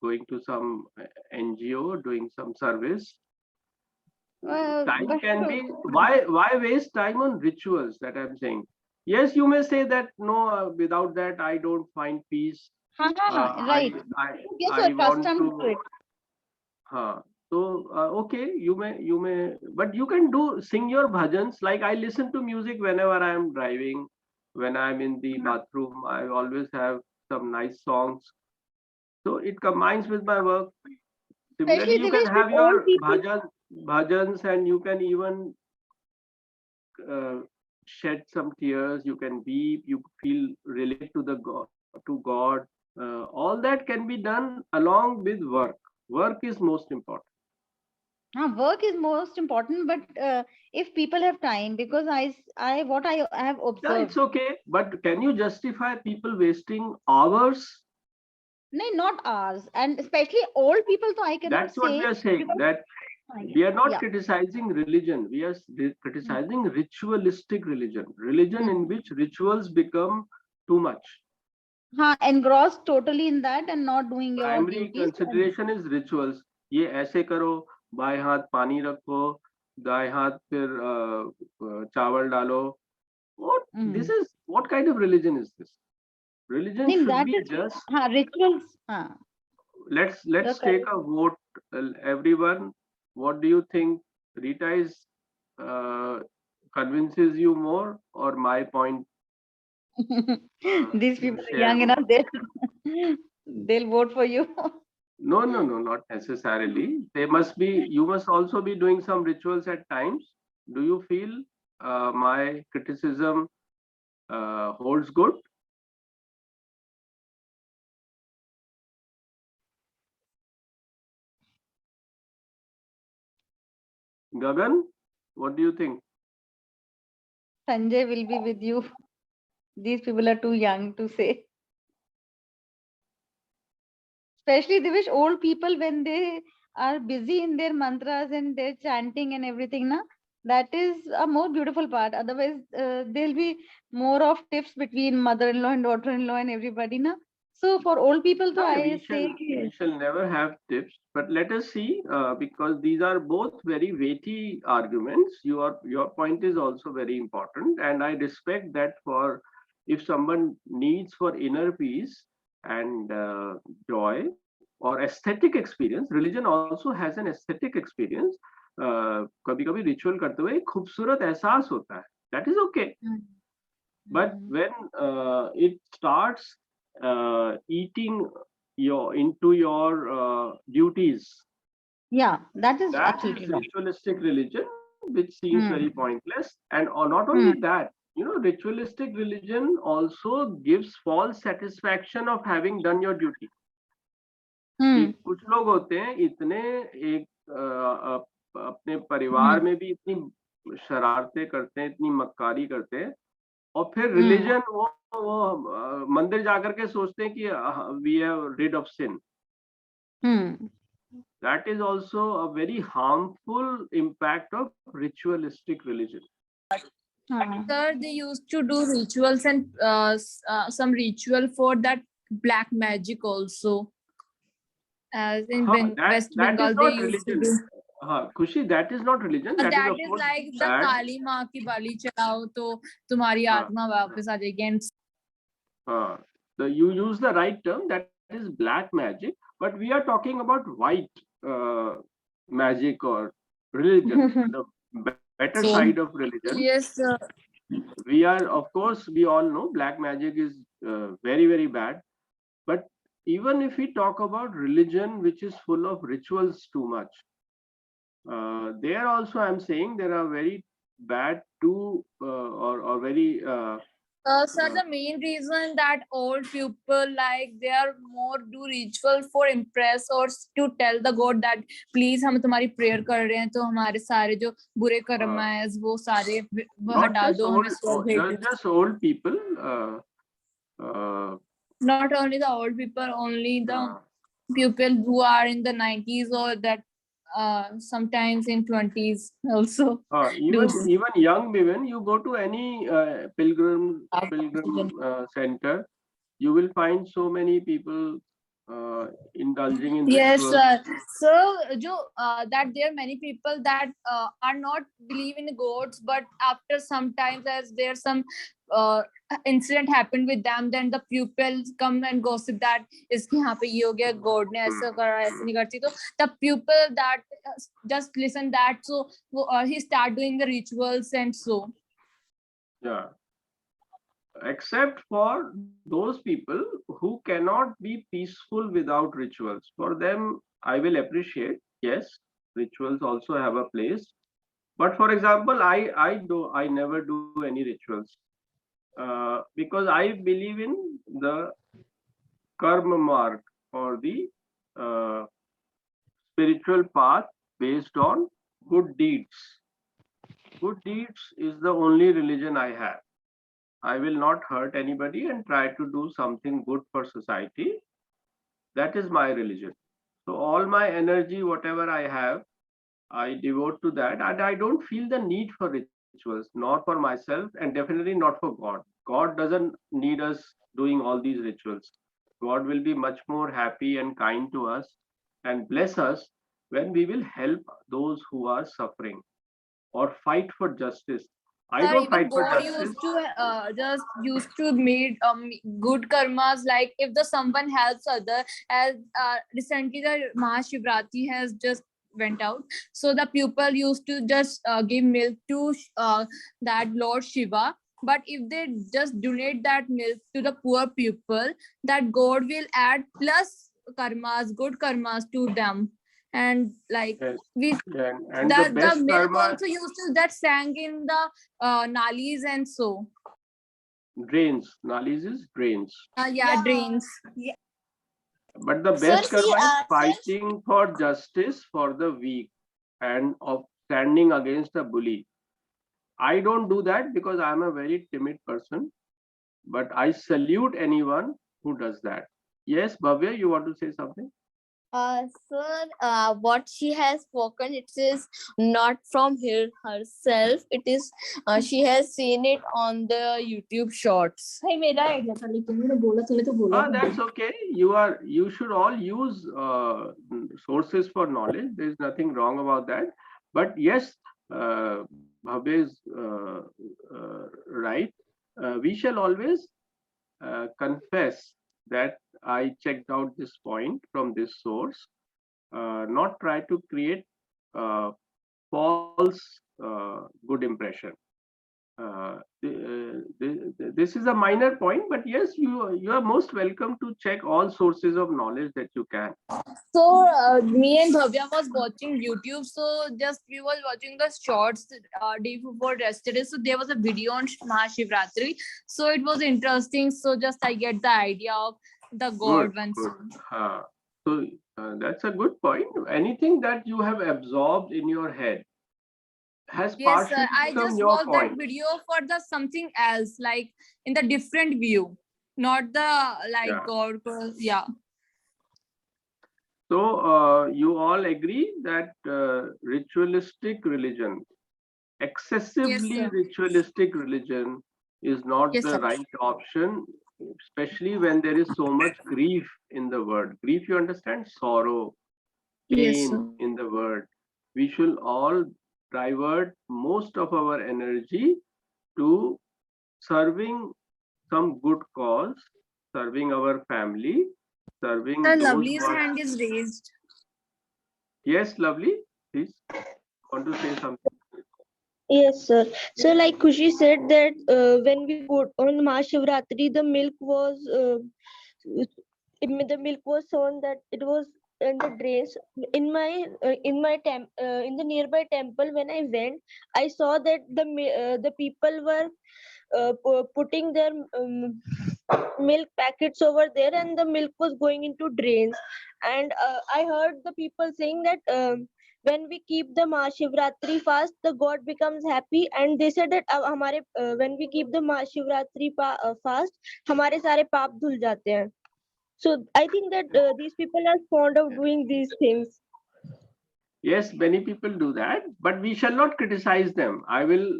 going to some NGO, doing some service. Time But can be, why waste time on rituals, that I'm saying. Yes, you may say that no, without that I don't find peace. right, I get I want accustomed to to. it. So okay, you may, but you can sing your bhajans. Like I listen to music whenever I am driving, when I'm in the bathroom. I always have some nice songs. So it combines with my work. Similarly, Especially you they can wish with have old your people. bhajans, and you can even uh, shed some tears. You can weep. You feel relate to God. All that can be done along with work. Work is most important. Work is most important, but if people have time, because what I have Yeah, it's observed, okay. But can you justify people wasting hours? no, not ours, and especially old people, so I cannot That's what we say are saying. because That we are not yeah. criticizing religion. We are criticizing ritualistic religion. Religion in which rituals become too much. Engrossed totally in that and not doing your Primary duties. consideration is rituals. ये ऐसे करो, बाएं हाथ पानी रखो, दाएं हाथ फिर चावल डालो. What kind of religion is this? Religion Then should that be is just. rituals. You're Let's take correct. a vote, everyone. What do you think? Rita is convinces you more, or my point? These You people are share young more. enough, they'll vote for you. No, no, no, not necessarily. They must be. You must also be doing some rituals at times. Do you feel my criticism holds good? Gagan, what do you think? Sanjay will be with you. These people are too young to say. Especially they wish old people, when they are busy in their mantras and their chanting and everything, na, that is a more beautiful part. Otherwise, there'll be more of tips between mother-in-law and daughter-in-law and everybody, na. So for old people, so Yeah, I say, we shall never have tips, but let us see, because these are both very weighty arguments. Your point is also very important, and I respect that. For if someone needs for inner peace and joy or aesthetic experience, religion also has an aesthetic experience. कभी कभी ritual करते हुए एक खूबसूरत एहसास होता है. That is okay. But when it starts eating into your duties, yeah, that is that is absolutely wrong. ritualistic religion, which seems very pointless. And not only that, ritualistic religion also gives false satisfaction of having done your duty. कि कुछ लोग होते हैं इतने अपने परिवार में भी इतनी शरारतें करते हैं, इतनी मक्कारी करते हैं, और फिर रिलीजन वो मंदिर जाकर के सोचते हैं कि we have rid of sin. That is also a very harmful impact of ritualistic religion. Sir, they used to do rituals and some ritual for that black magic also. As in West that Bengal, is they not used to religion. do. Khushi, that is not religion. That is That of is course like the bad. Kali माँ की बलि चढ़ाओ तो तुम्हारी आत्मा वापस आ जाएगी. And You use the right term. That is black magic. But we are talking about white magic or religion, the better so, side of religion. yes, sir. We are, of course, we all know black magic is very, very bad. But even if we talk about religion, which is full of rituals too much, there also I'm saying there are very bad to or very Sir, the main reason that old people like they are more do ritual for impress or to tell the God that please हम तुम्हारी prayer कर रहे हैं तो हमारे सारे जो बुरे कर्म है वो सारे not हटा just दो old, हमें स्वर्ग भेज दो. just old people. Not only the old people, only the people who are in the 90s or that sometimes in 20s also. Even young women, you go to any pilgrim center, you will find so many people indulging in Yes, rituals. sir. So, that there are many people that are not believe in gods, but after sometimes as there's some incident happened with them, then the pupils come and gossip that इसके यहाँ पे ये हो गया, god ने ऐसा करा, ऐसा नहीं करती. तो the pupil that just listen that, so he start doing the rituals and so. Yeah. Except for those people who cannot be peaceful without rituals. For them, I will appreciate, yes, rituals also have a place. But for example, I never do any rituals because I believe in the karma mark or the spiritual path based on good deeds. Good deeds is the only religion I have. I will not hurt anybody and try to do something good for society. That is my religion. So all my energy, whatever I have, I devote to that, and I don't feel the need for rituals, not for myself and definitely not for God. God doesn't need us doing all these rituals. God will be much more happy and kind to us and bless us when we will help those who are suffering or fight for justice. I don't Even fight for God justice. just used to made good karmas. Like if the someone helps other, as recently the Mahashivratri has just went out, so the people used to just give milk to that Lord Shiva. But if they just donate that milk to the poor people, that God will add plus karmas, good karmas to them. And like Yes. we And the the best milk karma, also used to that sang in the nalis and so. drains. Nalis is drains. Yeah, drains. But the Sir, best karma is fighting for justice for the weak and of standing against a bully. I don't do that because I'm a very timid person, but I salute anyone who does that. Yes, Bhavya, you want to say something? Sir, what she has spoken, it is not from her herself. It is she has seen it on the YouTube shorts. That's okay. You should all use sources for knowledge. There is nothing wrong about that. But yes, Bhavya is right. We shall always confess that I checked out this point from this source, not try to create false good impression. This is a minor point, but yes, you are most welcome to check all sources of knowledge that you can. So me and Bhavya was watching YouTube. So just we was watching the shorts day before yesterday. So there was a video on Mahashivratri. So it was interesting. So just I get the idea of the God Good, once. good. So that's a good point. Anything that you have absorbed in your head has Yes, sir. partially I become just your watched that point. video for the something else, like in the different view, not the like Yeah. God. Yeah. So you all agree that ritualistic religion, Yes, excessively sir. ritualistic religion, is not Yes, the sir. right option, especially when there is so much grief in the word. Grief, you understand? Sorrow, Yes, pain sir. in the word. We should all divert most of our energy to serving some good cause, serving our family, serving Sir, those Lovely's who are. hand is raised. Yes, lovely. Please want to say something. Yes, sir. So, like Khushi said that when we go on Mahashivratri, the milk was shown that it was in the drains in the nearby temple. When I went, I saw that the people were putting their milk packets over there, and the milk was going into drains. And I heard the people saying that when we keep the Mahashivratri fast, the god becomes happy. And they said that when we keep the Mahashivratri fast, हमारे सारे पाप धुल जाते हैं. So I think that these people are fond of doing these things. Yes, many people do that, but we shall not criticize them. I will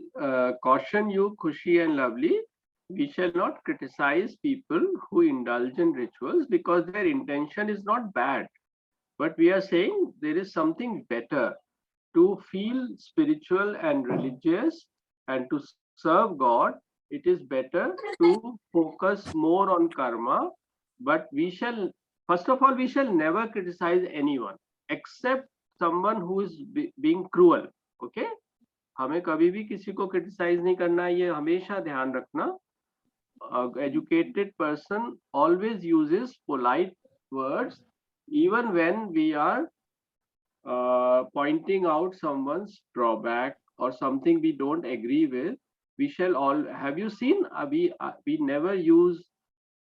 caution you, Khushi and Lovely. We shall not criticize people who indulge in rituals because their intention is not bad. But we are saying there is something better to feel spiritual and religious and to serve God. It is better to focus more on karma. But we shall, first of all, we shall never criticize anyone except someone who is being cruel. Okay, हमें कभी भी किसी को criticize नहीं करना है, ये हमेशा ध्यान रखना. Educated person always uses polite words even when we are pointing out someone's drawback or something we don't agree with. We shall all, have you seen, we never use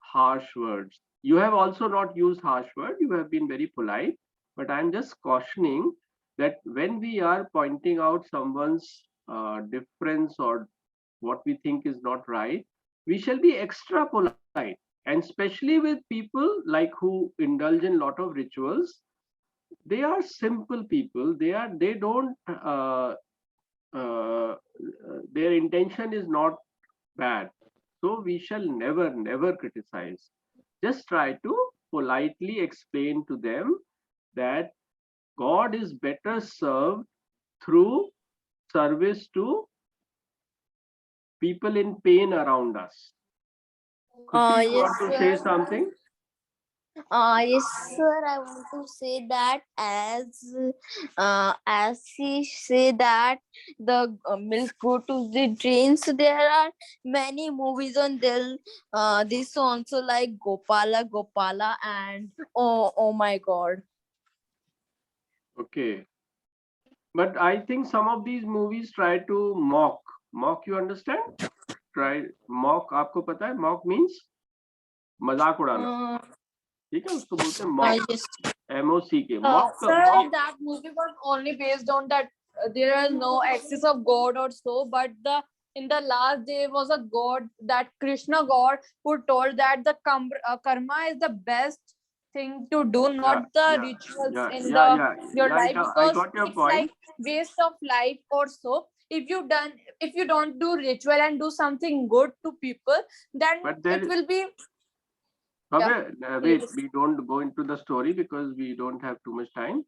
harsh words. You have also not used harsh words, you have been very polite, but I'm just cautioning that when we are pointing out someone's difference or what we think is not right, we shall be extra polite. And especially with people like who indulge in lot of rituals, they are simple people. They don't their intention is not bad. So we shall never criticize. Just try to politely explain to them that God is better served through service to people in pain around us. Khushi, you Yes, want to say sir. something? Yes, sir. I want to say that as she say that the milk go to the drains, there are many movies on this also like Gopala Gopala and oh my God. Okay. But I think some of these movies try to mock, you understand? Try mock, आपको पता है mock means मजाक उड़ाना. Uh, ठीक है, उसको बोलते हैं mock, yes. MOCK. Sir, that movie was only based on that there is no excess of God or so, but in the last day was a God, that Krishna God, who told that the karma is the best thing to do, not the rituals in your life, I because got your it's point. like waste of life or so. If you don't do ritual and do something good to people, then But there, it will be wait, we don't go into the story because we don't have too much time.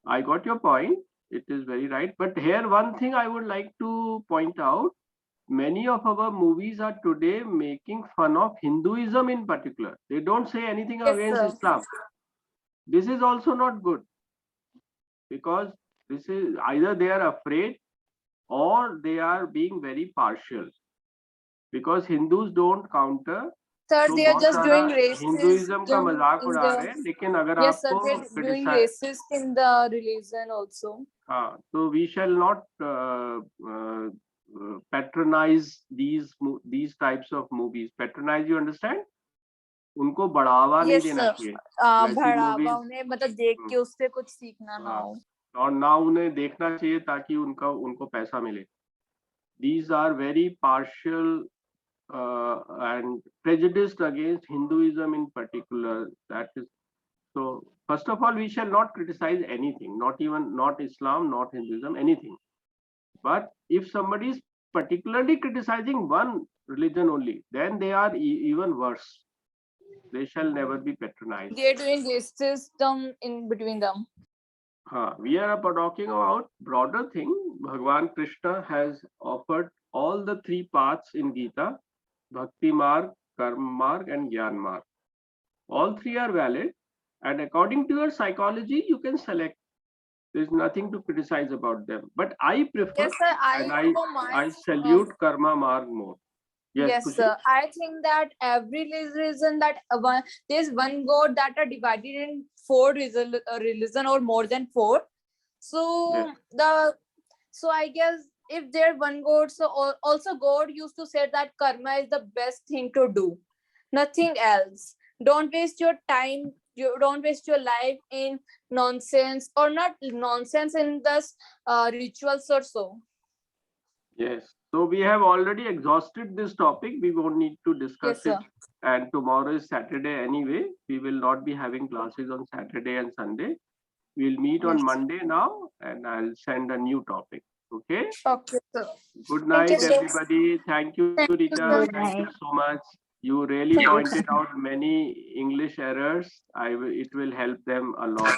I got your point. It is very right. But here, one thing I would like to point out, many of our movies are today making fun of Hinduism in particular. They don't say anything yes, against sir. Islam. This is also not good because this is either they are afraid or they are being very partial because Hindus don't counter. Sir, तो they are बहुत just सारा doing Hinduism का racism मजाक in उड़ा रहे हैं, the. लेकिन अगर Yes, sir, आपको they're doing criticize, racist in the religion also. हाँ, so we shall not patronize these types of movies. Patronize, you understand? उनको बढ़ावा नहीं Yes, देना sir. चाहिए वैसी बढ़ावा movies. उन्हें मतलब देख के उससे कुछ सीखना ना हो. और ना उन्हें देखना चाहिए ताकि उनको पैसा मिले. These are very partial and prejudiced against Hinduism in particular. That is so. First of all, we shall not criticize anything, not Islam, not Hinduism, anything. But if somebody is particularly criticizing one religion only, then they are even worse. They shall never be patronized. They're doing racism in between them. We are talking about broader thing. Bhagwan Krishna has offered all the three paths in Gita: Bhakti Marg, Karma Marg, and Gyan Marg. All three are valid, and according to your psychology, you can select. There's nothing to criticize about them. But I prefer, Yes, sir. and For I my salute Karma Marg more. Yes, Yes, Kushi? I think that every religion that there's one God that are divided in four religion or more than four. So Yes. so I guess if there one God, so also God used to say that karma is the best thing to do, nothing else. Don't waste your time. You don't waste your life in nonsense or not nonsense in this rituals or so. Yes. So we have already exhausted this topic. We won't need to discuss Yes, it. sir. And tomorrow is Saturday anyway. We will not be having classes on Saturday and Sunday. We'll meet on Yes. Monday now, and I'll send a new topic. Okay. Okay, sir. Good Thank you, night, sir. everybody. Thank you, Thank you, Rita. sir. Good Thank you night. so much. You really Thank you. pointed out many English errors. It will help them a lot.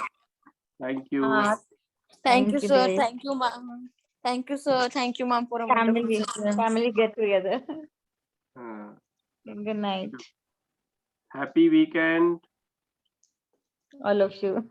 Thank you. Thank you, Thank you, sir. Devesh. Thank you, ma'am. Thank you, sir. Thank you, ma'am, for a wonderful Family, session. family get together. Uh, Good night, Happy weekend. all of you.